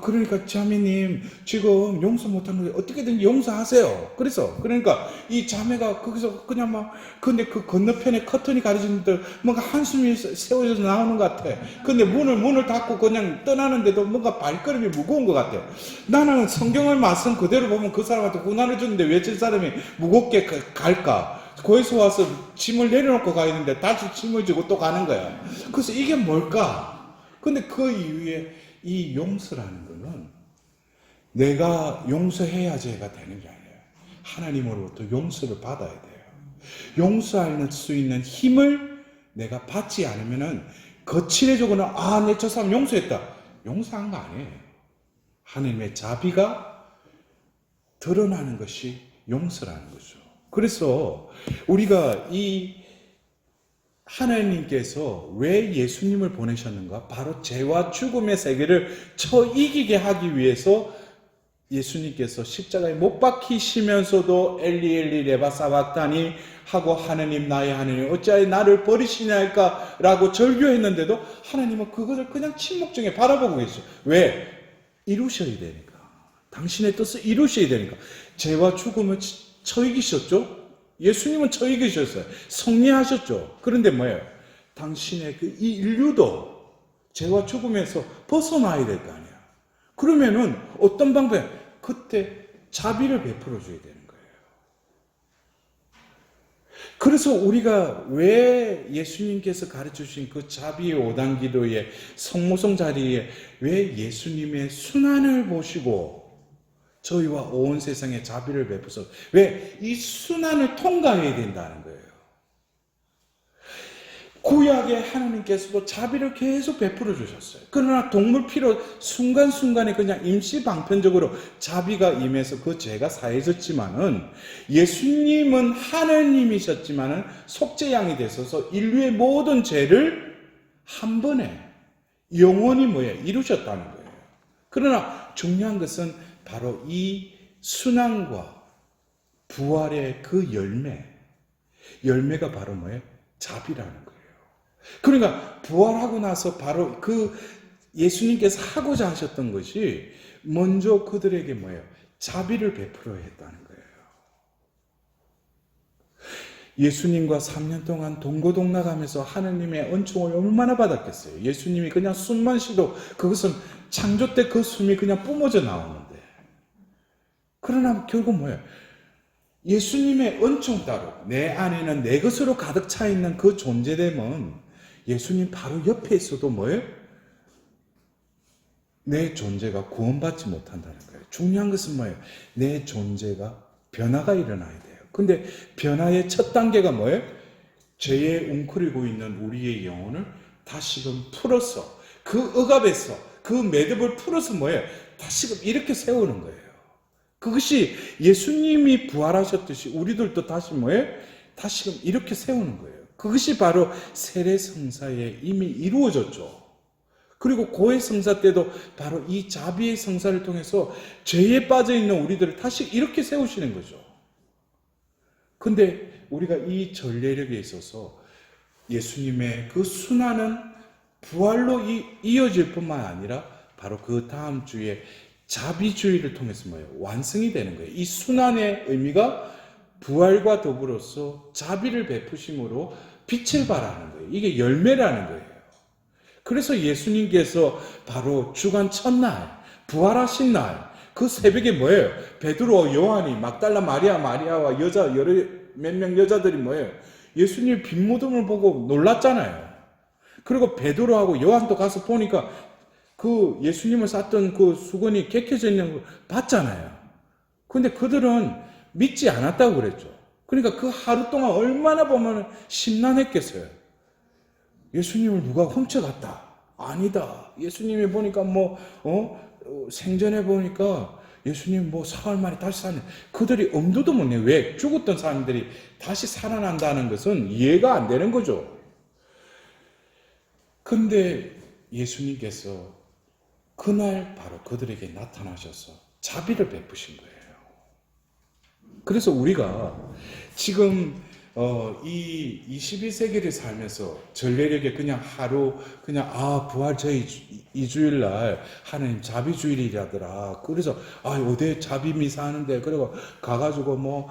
그러니까 자매님 지금 용서 못하는 거 어떻게든 용서하세요. 그러니까 이 자매가 거기서 그냥 근데 그 건너편에 커튼이 가려지는데 뭔가 한숨이 세워져서 나오는 것 같아. 근데 문을 닫고 그냥 떠나는데도 뭔가 발걸음이 무거운 것 같아. 나는 성경을 말씀 그대로 보면 그 사람한테 훈화를 주는데 왜 저 사람이 무겁게 갈까? 거기서 와서 짐을 내려놓고 가 있는데 다시 짐을 지고 또 가는 거야. 그래서 이게 뭘까? 근데 그 이후에 이 용서라는 거는 내가 용서해야 죄가 되는 게 아니에요. 하나님으로부터 용서를 받아야 돼요. 용서할 수 있는 힘을 내가 받지 않으면은 거칠해지고는 내 저 사람 용서했다. 용서한 거 아니에요. 하나님의 자비가 드러나는 것이 용서라는 거죠. 그래서 우리가 이 하나님께서 왜 예수님을 보내셨는가? 바로 죄와 죽음의 세계를 이기게 하기 위해서 예수님께서 십자가에 못 박히시면서도 엘리 엘리 레바 사박다니 하고 하나님 나의 하나님 어찌하여 나를 버리시냐할까 라고 절규했는데도 하나님은 그것을 그냥 침묵 중에 바라보고 계셔요. 왜? 이루셔야 되니까. 당신의 뜻을 이루셔야 되니까. 죄와 죽음을 처이기셨죠? 예수님은 처이기셨어요. 성리하셨죠? 그런데 뭐예요? 당신의 이 인류도 죄와 죽음에서 벗어나야 될 거 아니야. 그러면은 어떤 방법이야? 그때 자비를 베풀어 줘야 되는 거예요. 그래서 우리가 왜 예수님께서 가르쳐주신 그 자비의 5단 기도의 성모성 자리에 왜 예수님의 순환을 보시고 저희와 온 세상에 자비를 베푸서 왜 이 순환을 통과해야 된다는 거예요. 구약의 하나님께서도 자비를 계속 베풀어 주셨어요. 그러나 동물 피로 순간순간에 그냥 임시 방편적으로 자비가 임해서 그 죄가 사해졌지만은 예수님은 하느님이셨지만은 속죄양이 되셔서 인류의 모든 죄를 한 번에 영원히 이루셨다는 거예요. 그러나 중요한 것은 바로 이 순환과 부활의 그 열매가 바로 자비라는 거예요. 그러니까 부활하고 나서 바로 그 예수님께서 하고자 하셨던 것이 먼저 그들에게 자비를 베풀어야 했다는 거예요. 예수님과 3년 동안 동고동락하면서 하느님의 은총을 얼마나 받았겠어요. 예수님이 그냥 숨만 쉬도 그것은 창조 때 그 숨이 그냥 뿜어져 나오는데, 그러나 결국 예수님의 은총 따로 내 안에는 내 것으로 가득 차 있는 그 존재됨은 예수님 바로 옆에 있어도 내 존재가 구원받지 못한다는 거예요. 중요한 것은 내 존재가 변화가 일어나야 돼요. 근데 변화의 첫 단계가 죄에 웅크리고 있는 우리의 영혼을 다시금 풀어서 그 억압에서 그 매듭을 풀어서 다시금 이렇게 세우는 거예요. 그것이 예수님이 부활하셨듯이 우리들도 다시금 이렇게 세우는 거예요. 그것이 바로 세례성사에 이미 이루어졌죠. 그리고 고해 성사 때도 바로 이 자비의 성사를 통해서 죄에 빠져 있는 우리들을 다시 이렇게 세우시는 거죠. 근데 우리가 이 전례력에 있어서 예수님의 그 순환은 부활로 이어질 뿐만 아니라 바로 그 다음 주에 자비주의를 통해서 완성이 되는 거예요. 이 순환의 의미가 부활과 더불어서 자비를 베푸심으로 빛을 발하는 거예요. 이게 열매라는 거예요. 그래서 예수님께서 바로 주간 첫날, 부활하신 날, 그 새벽에 베드로, 요한이, 막달라 마리아와 몇 명 여자들이 예수님 빈무덤을 보고 놀랐잖아요. 그리고 베드로하고 요한도 가서 보니까 그 예수님을 쌌던 그 수건이 깨켜져 있는 걸 봤잖아요. 근데 그들은 믿지 않았다고 그랬죠. 그러니까 그 하루 동안 얼마나 보면 심란했겠어요. 예수님을 누가 훔쳐갔다. 아니다. 예수님이 보니까 생전에 보니까 예수님 사흘 만에 다시 사네. 그들이 엄두도 못 내. 왜? 죽었던 사람들이 다시 살아난다는 것은 이해가 안 되는 거죠. 근데 예수님께서 그날 바로 그들에게 나타나셔서 자비를 베푸신 거예요. 그래서 우리가 지금 이 21세기를 살면서 전례력에 그냥 하루 부활 저희 2주일 날 하나님 자비주일이라더라. 그래서 어디 자비 미사 하는데 그리고 가가지고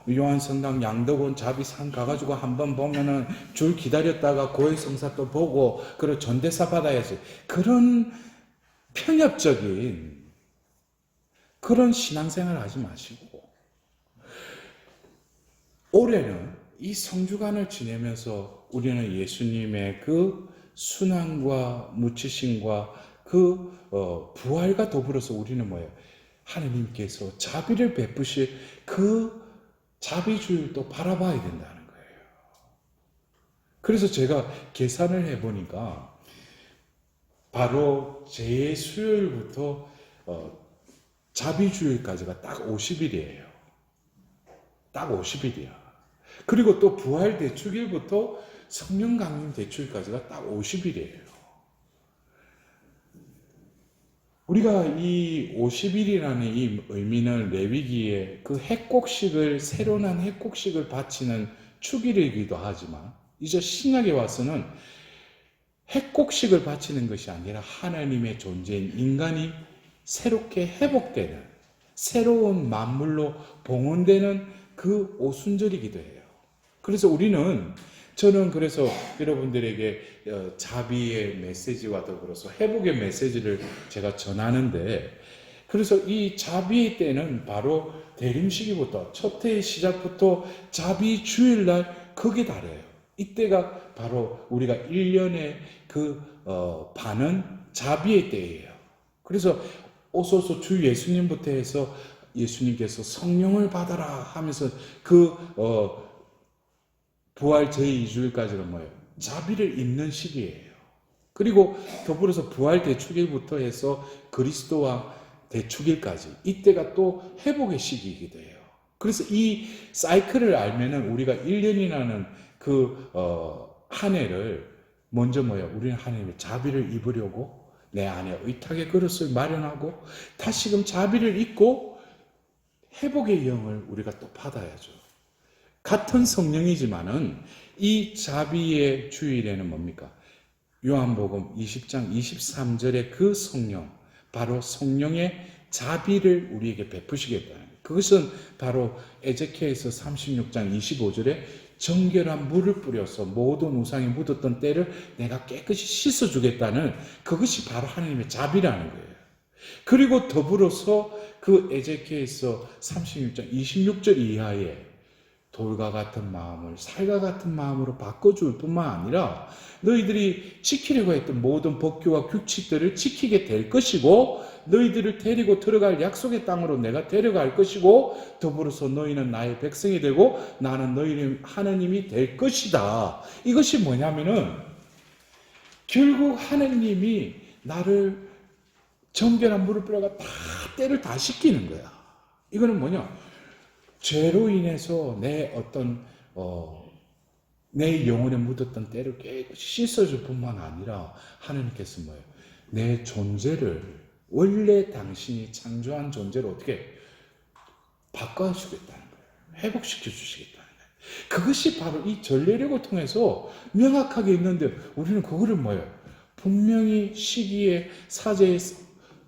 요한성당 양덕원 자비산 가가지고 한번 보면은 줄 기다렸다가 고해성사 또 보고 그리고 전대사 받아야지. 그런 편협적인 그런 신앙생활 하지 마시고 올해는 이 성주간을 지내면서 우리는 예수님의 그 순환과 묻히심과 그 부활과 더불어서 우리는 하나님께서 자비를 베푸실 그 자비주의를 또 바라봐야 된다는 거예요. 그래서 제가 계산을 해보니까 바로 제 수요일부터 자비주일까지가 딱 50일이에요. 딱 50일이야. 그리고 또 부활 대축일부터 성령 강림 대축일까지가 딱 50일이에요. 우리가 이 50일이라는 이 의미는 레위기에 그 핵곡식을 새로 난 핵곡식을 바치는 축일이기도 하지만 이제 신약에 와서는 핵곡식을 바치는 것이 아니라 하나님의 존재인 인간이 새롭게 회복되는 새로운 만물로 봉헌되는 그 오순절이기도 해요. 그래서 우리는 저는 그래서 여러분들에게 자비의 메시지와 더불어서 회복의 메시지를 제가 전하는데, 그래서 이 자비의 때는 바로 대림시기부터 첫 해의 시작부터 자비 주일날 거기에 달해요. 이때가 바로 우리가 1년의 반은 자비의 때예요. 그래서 오소서 주 예수님부터 해서 예수님께서 성령을 받아라 하면서 부활 제2주일까지는 뭐예요? 자비를 입는 시기예요. 그리고 더불어서 부활 대축일부터 해서 그리스도와 대축일까지, 이때가 또 회복의 시기이기도 해요. 그래서 이 사이클을 알면은 우리가 1년이라는 한 해를 먼저 뭐예요? 우리는 하나님의 자비를 입으려고 내 안에 의탁의 그릇을 마련하고 다시금 자비를 입고 회복의 영을 우리가 또 받아야죠. 같은 성령이지만은 이 자비의 주일에는 뭡니까? 요한복음 20장 23절의 그 성령, 바로 성령의 자비를 우리에게 베푸시겠다는 거예요. 그것은 바로 에제키엘서 36장 25절에 정결한 물을 뿌려서 모든 우상에 묻었던 때를 내가 깨끗이 씻어주겠다는, 그것이 바로 하나님의 자비라는 거예요. 그리고 더불어서 그 에제키엘서 36장 26절 이하에 돌과 같은 마음을 살과 같은 마음으로 바꿔줄 뿐만 아니라 너희들이 지키려고 했던 모든 법규와 규칙들을 지키게 될 것이고, 너희들을 데리고 들어갈 약속의 땅으로 내가 데려갈 것이고, 더불어서 너희는 나의 백성이 되고 나는 너희의 하나님이 될 것이다. 이것이 뭐냐면은 결국 하나님이 나를 정결한 물을 뿌려가 다 때를 다 씻기는 거야. 이거는 뭐냐? 죄로 인해서 내 내 영혼에 묻었던 때를 깨끗이 씻어줄 뿐만 아니라 하나님께서 뭐예요? 내 존재를, 원래 당신이 창조한 존재를 어떻게 바꿔주겠다는 거예요. 회복시켜 주시겠다는 거예요. 그것이 바로 이 전례력을 통해서 명확하게 있는데, 우리는 그거를 뭐예요? 분명히 시기에 사제의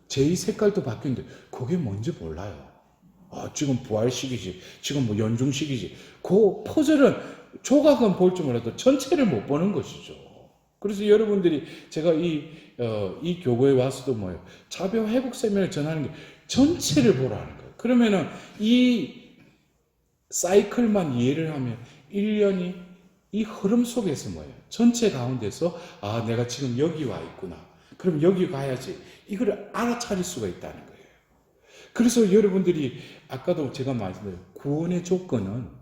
제의 색깔도 바뀌는데 그게 뭔지 몰라요. 지금 부활 시기지, 지금 뭐 연중 시기지. 그 퍼즐은 조각은 볼 줄 몰라도 전체를 못 보는 것이죠. 그래서 여러분들이 제가 이 교회에 와서도 뭐예요? 자비 회복 세미나를 전하는 게 전체를 보라는 거예요. 그러면은 이 사이클만 이해를 하면 1년이 이 흐름 속에서 뭐예요? 전체 가운데서 내가 지금 여기 와 있구나. 그럼 여기 가야지. 이걸 알아차릴 수가 있다는 거예요. 그래서 여러분들이 아까도 제가 말씀드린 구원의 조건은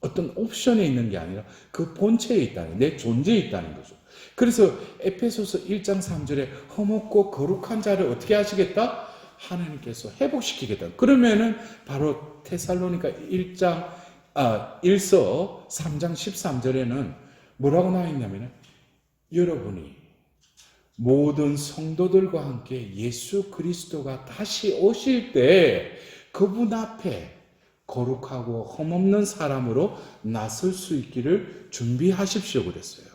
어떤 옵션에 있는 게 아니라 그 본체에 있다는, 내 존재에 있다는 거죠. 그래서 에페소서 1장 3절에 험없고 거룩한 자를 어떻게 하시겠다? 하나님께서 회복시키겠다. 그러면은 바로 테살로니가 1서 3장 13절에는 뭐라고 나와 있냐면은 여러분이 모든 성도들과 함께 예수 그리스도가 다시 오실 때 그분 앞에 거룩하고 흠없는 사람으로 나설 수 있기를 준비하십시오 그랬어요.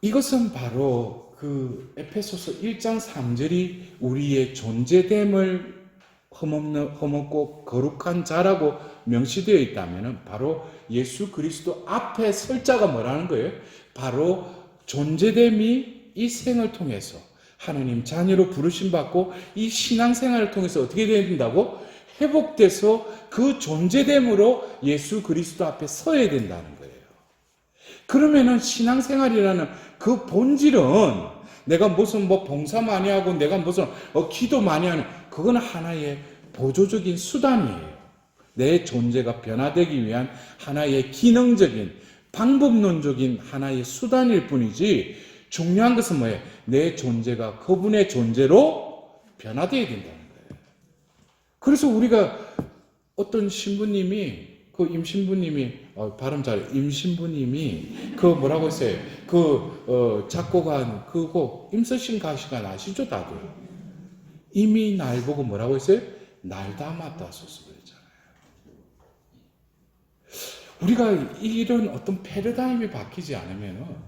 이것은 바로 그 에페소서 1장 3절이 우리의 존재됨을 흠없고 거룩한 자라고 명시되어 있다면 바로 예수 그리스도 앞에 설 자가 뭐라는 거예요? 바로 존재됨이 이 생을 통해서 하나님 자녀로 부르심받고 이 신앙생활을 통해서 어떻게 된다고? 회복돼서 그 존재됨으로 예수 그리스도 앞에 서야 된다는 거예요. 그러면은 신앙생활이라는 그 본질은 내가 무슨 봉사 많이 하고 내가 무슨 기도 많이 하는, 그건 하나의 보조적인 수단이에요. 내 존재가 변화되기 위한 하나의 기능적인 방법론적인 하나의 수단일 뿐이지, 중요한 것은 뭐예요? 내 존재가 그분의 존재로 변화되어야 된다는 거예요. 그래서 우리가 어떤 신부님이, 임신부님이, 발음 잘해, 임신부님이, 뭐라고 했어요? 작곡한 그 곡, 임서신 가시가 아시죠, 다들? 이미 날 보고 뭐라고 했어요? 날 닮았다 소서 그랬잖아요. 우리가 이런 어떤 패러다임이 바뀌지 않으면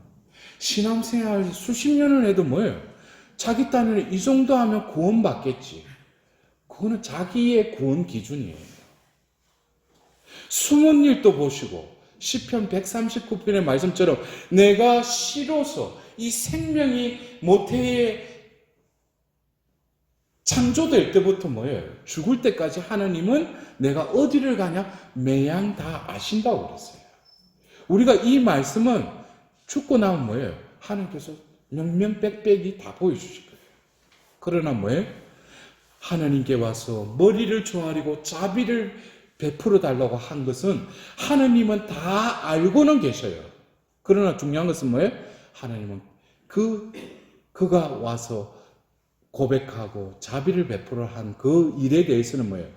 신앙생활 수십 년을 해도 뭐예요? 자기 딴에는 이 정도 하면 구원받겠지. 그거는 자기의 구원 기준이에요. 숨은 일도 보시고 시편 139편의 말씀처럼 내가 시로서 이 생명이 모태에 창조될 때부터 뭐예요? 죽을 때까지 하나님은 내가 어디를 가냐? 매양 다 아신다고 그랬어요. 우리가 이 말씀은 죽고 나면 뭐예요? 하나님께서 명명백백이 다 보여주실 거예요. 그러나 뭐예요? 하나님께 와서 머리를 조아리고 자비를 베풀어 달라고 한 것은 하나님은 다 알고는 계셔요. 그러나 중요한 것은 뭐예요? 하나님은 그가 와서 고백하고 자비를 베풀어 한 그 일에 대해서는 뭐예요?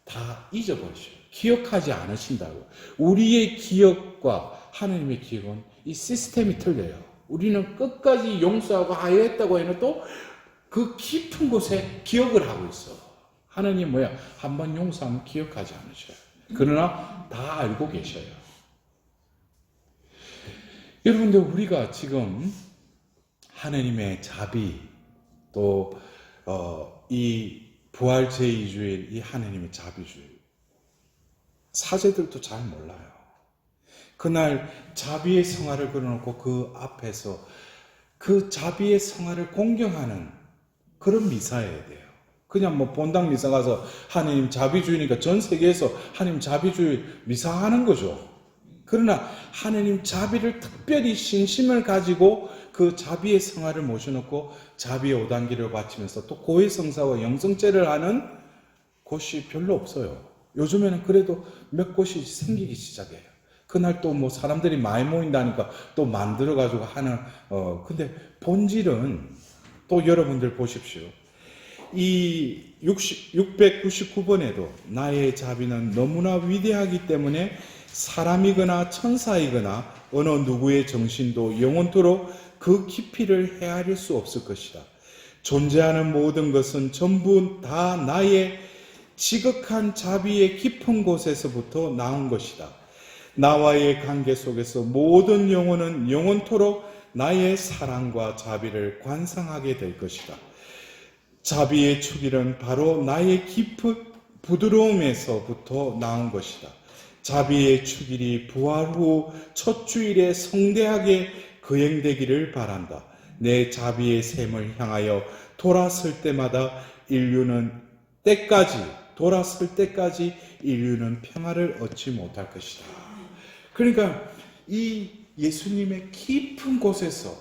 다 잊어버리셔요. 기억하지 않으신다고. 우리의 기억과 하나님의 기억은 이 시스템이 틀려요. 우리는 끝까지 용서하고 하여했다고 해도 또 그 깊은 곳에 기억을 하고 있어. 하나님 뭐야? 한번 용서하면 기억하지 않으셔요. 그러나 다 알고 계셔요. 여러분들 우리가 지금 하나님의 자비 또 이 부활 제2주일 이 하나님의 자비주의 사제들도 잘 몰라요. 그날 자비의 성화를 걸어놓고 그 앞에서 그 자비의 성화를 공경하는 그런 미사여야 돼요. 그냥 뭐 본당 미사 가서 하나님 자비주의니까 전 세계에서 하나님 자비주의 미사하는 거죠. 그러나 하나님 자비를 특별히 신심을 가지고 그 자비의 성화를 모셔놓고 자비의 5단계를 바치면서 또 고해성사와 영성제를 하는 곳이 별로 없어요. 요즘에는 그래도 몇 곳이 생기기 시작해요. 그날 또 뭐 사람들이 많이 모인다니까 또 만들어가지고 하는, 근데 본질은 또 여러분들 보십시오. 이 699번에도 나의 자비는 너무나 위대하기 때문에 사람이거나 천사이거나 어느 누구의 정신도 영원토록 그 깊이를 헤아릴 수 없을 것이다. 존재하는 모든 것은 전부 다 나의 지극한 자비의 깊은 곳에서부터 나온 것이다. 나와의 관계 속에서 모든 영혼은 영원토록 나의 사랑과 자비를 관상하게 될 것이다. 자비의 축일은 바로 나의 깊은 부드러움에서부터 나온 것이다. 자비의 축일이 부활 후 첫 주일에 성대하게 거행되기를 바란다. 내 자비의 샘을 향하여 돌았을 때마다 돌았을 때까지 인류는 평화를 얻지 못할 것이다. 그러니까 이 예수님의 깊은 곳에서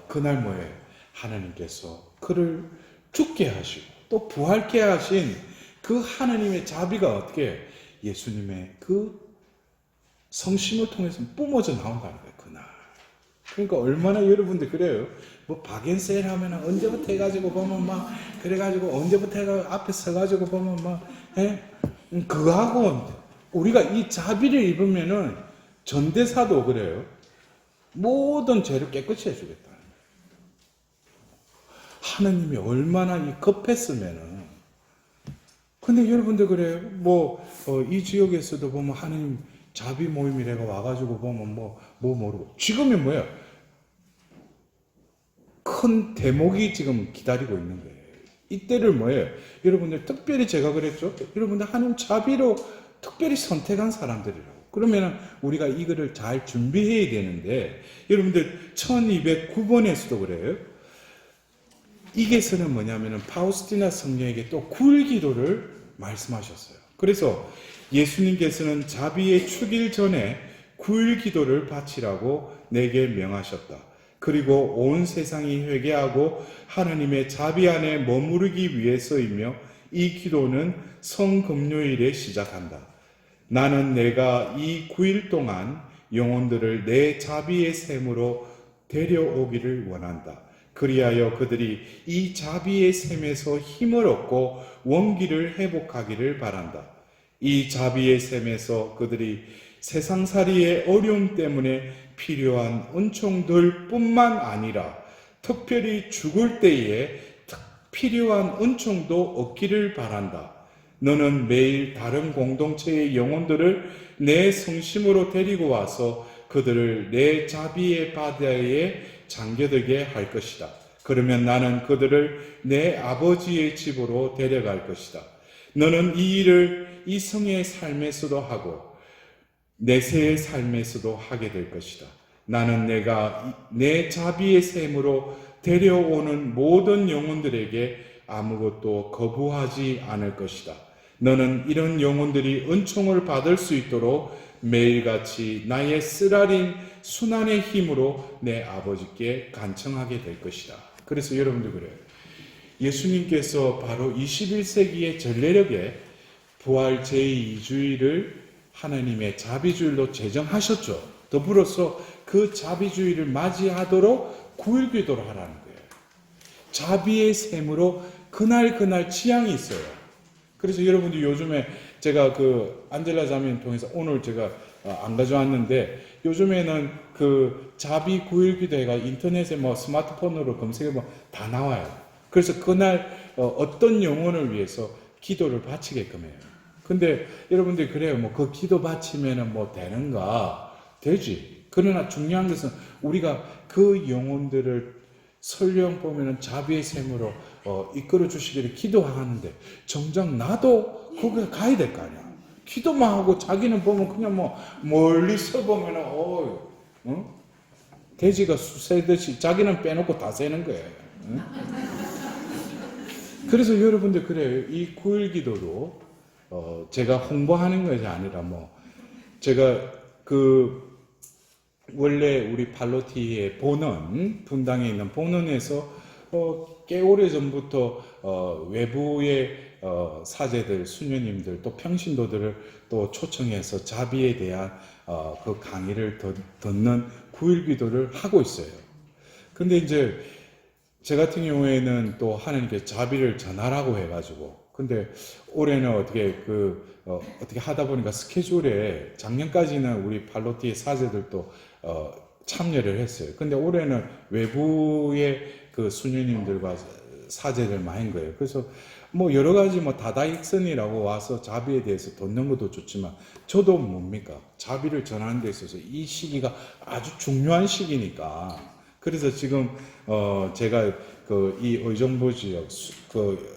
그날 뭐예요? 하나님께서 그를 죽게 하시고 또 부활케 하신 그 하나님의 자비가 어떻게 예수님의 그 성심을 통해서 뿜어져 나온다는 거예요. 그날. 그러니까 얼마나 여러분들 그래요. 뭐 박앤셀 하면 언제부터 해가지고 보면 막 그래가지고 언제부터 해가 앞에 서가지고 보면 막 그거하고 우리가 이 자비를 입으면은 전대사도 그래요. 모든 죄를 깨끗이 해주겠다. 하나님이 얼마나 급했으면은. 근데 여러분들 그래요. 이 지역에서도 보면 하나님 자비 모임이라고 와가지고 보면 뭐 모르고. 지금은 뭐예요? 큰 대목이 지금 기다리고 있는 거예요. 이때를 뭐예요? 여러분들 특별히 제가 그랬죠? 여러분들 하나님 자비로 특별히 선택한 사람들이라고. 그러면 우리가 이거를 잘 준비해야 되는데, 여러분들 1209번에서도 그래요. 이게서는 뭐냐면은 파우스티나 성령에게 또 구일 기도를 말씀하셨어요. 그래서 예수님께서는 자비의 축일 전에 구일 기도를 바치라고 내게 명하셨다. 그리고 온 세상이 회개하고 하나님의 자비 안에 머무르기 위해서이며 이 기도는 성금요일에 시작한다. 나는 내가 이 9일 동안 영혼들을 내 자비의 샘으로 데려오기를 원한다. 그리하여 그들이 이 자비의 샘에서 힘을 얻고 원기를 회복하기를 바란다. 이 자비의 샘에서 그들이 세상살이의 어려움 때문에 필요한 은총들 뿐만 아니라 특별히 죽을 때에 필요한 은총도 얻기를 바란다. 너는 매일 다른 공동체의 영혼들을 내 성심으로 데리고 와서 그들을 내 자비의 바다에 잠겨들게 할 것이다. 그러면 나는 그들을 내 아버지의 집으로 데려갈 것이다. 너는 이 일을 이성의 삶에서도 하고 내세의 삶에서도 하게 될 것이다. 나는 내가 내 자비의 셈으로 데려오는 모든 영혼들에게 아무것도 거부하지 않을 것이다. 너는 이런 영혼들이 은총을 받을 수 있도록 매일같이 나의 쓰라린 순환의 힘으로 내 아버지께 간청하게 될 것이다. 그래서 여러분들 그래요. 예수님께서 바로 21세기의 전례력에 부활 제2주일을 하나님의 자비주일로 제정하셨죠. 더불어서 그 자비주일을 맞이하도록 9일 기도를 하라는 거예요. 자비의 셈으로 그날 취향이 있어요. 그래서 여러분들 요즘에 제가 그 안젤라 자매님 통해서 오늘 제가 안 가져왔는데 요즘에는 그 자비 9일 기도회가 인터넷에 뭐 스마트폰으로 검색해보면 다 나와요. 그래서 그날 어떤 영혼을 위해서 기도를 바치게끔 해요. 근데 여러분들이 그래요. 뭐 그 기도 바치면은 뭐 되는가? 되지. 그러나 중요한 것은 우리가 그 영혼들을 설령 보면은 자비의 셈으로 이끌어 주시기를 기도하는데 정작 나도 거기에 가야 될 거 아니야. 기도만 하고 자기는 보면 그냥 뭐 멀리서 보면은 돼지가 수 세듯이 자기는 빼놓고 다 세는 거예요. 응? 그래서 여러분들 그래요. 이 9일 기도도 제가 홍보하는 것이 아니라 뭐 제가 그 원래 우리 팔로티의 본원 분당에 있는 본원에서 꽤 오래 전부터 외부의 사제들, 수녀님들 또 평신도들을 또 초청해서 자비에 대한 그 강의를 듣는 9일 기도를 하고 있어요. 근데 이제 제 같은 경우에는 또 하나님께 자비를 전하라고 해가지고 근데 올해는 어떻게 하다 보니까 스케줄에 작년까지는 우리 팔로티의 사제들도 참여를 했어요. 근데 올해는 외부의 그 수녀님들과 사제들만 한 거예요. 그래서 뭐 여러 가지 뭐 다다익선이라고 와서 자비에 대해서 듣는 것도 좋지만 저도 뭡니까 자비를 전하는 데 있어서 이 시기가 아주 중요한 시기니까 그래서 지금 제가 그 이 의정부 지역 그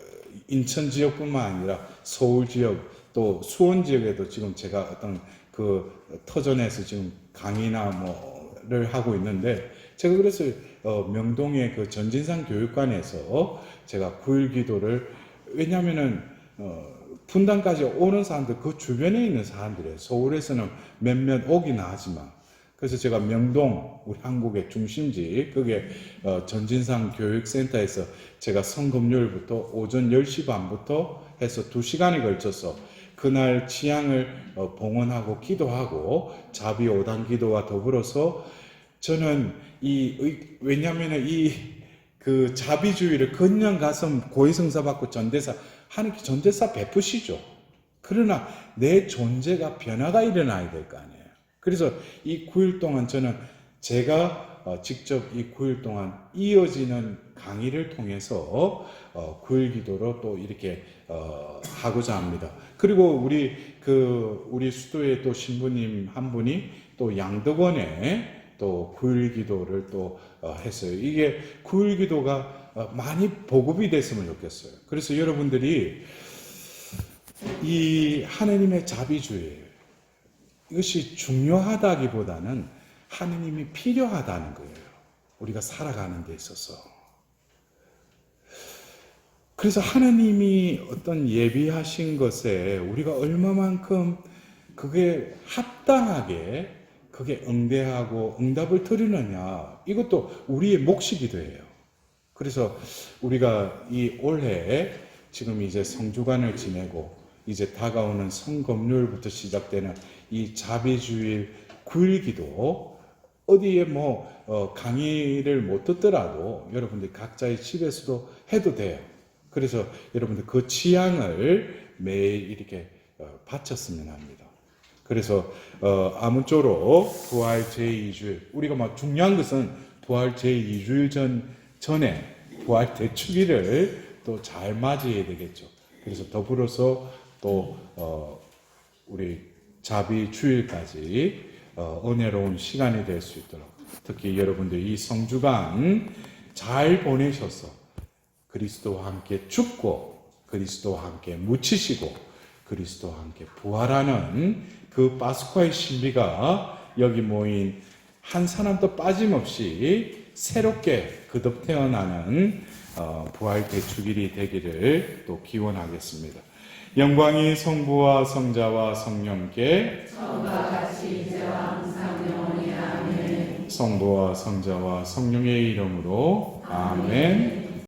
인천 지역뿐만 아니라 서울 지역 또 수원 지역에도 지금 제가 어떤 그 터전에서 지금 강의나 뭐를 하고 있는데 제가 그래서 명동의 그 전진상 교육관에서 제가 9일 기도를 왜냐면은 분당까지 오는 사람들 그 주변에 있는 사람들이에요. 서울에서는 몇몇 오긴 하지만 그래서 제가 명동 우리 한국의 중심지 그게 전진상 교육센터에서 제가 성금요일부터 오전 10시 반부터 해서 2시간에 걸쳐서 그날 취향을 봉헌하고 기도하고 자비 5단 기도와 더불어서 저는 왜냐면은 그 자비주의를 그냥 가서 고해성사 받고 전대사 하나님께 전대사 베푸시죠. 그러나 내 존재가 변화가 일어나야 될 거 아니에요. 그래서 이 9일 동안 저는 제가 직접 이 9일 동안 이어지는 강의를 통해서 9일 기도로 또 이렇게 하고자 합니다. 그리고 우리 수도에 또 신부님 한 분이 또 양덕원에 또 9일 기도를 또 했어요. 이게 9일 기도가 많이 보급이 됐으면 좋겠어요. 그래서 여러분들이 이 하나님의 자비주의 이것이 중요하다기보다는 하느님이 필요하다는 거예요. 우리가 살아가는 데 있어서. 그래서 하나님이 어떤 예비하신 것에 우리가 얼마만큼 그게 합당하게 그게 응대하고 응답을 드리느냐 이것도 우리의 몫이기도 해요. 그래서 우리가 이 올해 지금 이제 성주간을 지내고 이제 다가오는 성금요일부터 시작되는 이 자비주일 9일 기도 어디에 강의를 못 듣더라도 여러분들 각자의 집에서도 해도 돼요. 그래서 여러분들 그 취향을 매일 이렇게 바쳤으면 합니다. 그래서 아무쪼록 부활 제2주일 우리가 중요한 것은 부활 제2주일 전에 부활 대축일을 또 잘 맞이해야 되겠죠. 그래서 더불어서 또 우리 자비 주일까지 은혜로운 시간이 될 수 있도록 특히 여러분들 이 성주간 잘 보내셔서 그리스도와 함께 죽고 그리스도와 함께 묻히시고 그리스도와 함께 부활하는 그 파스쿠아의 신비가 여기 모인 한 사람도 빠짐없이 새롭게 거듭 태어나는 부활 대축일이 되기를 또 기원하겠습니다. 영광이 성부와 성자와 성령께 처음과 같이 이제와 항상 영원히 아멘. 성부와 성자와 성령의 이름으로 아멘.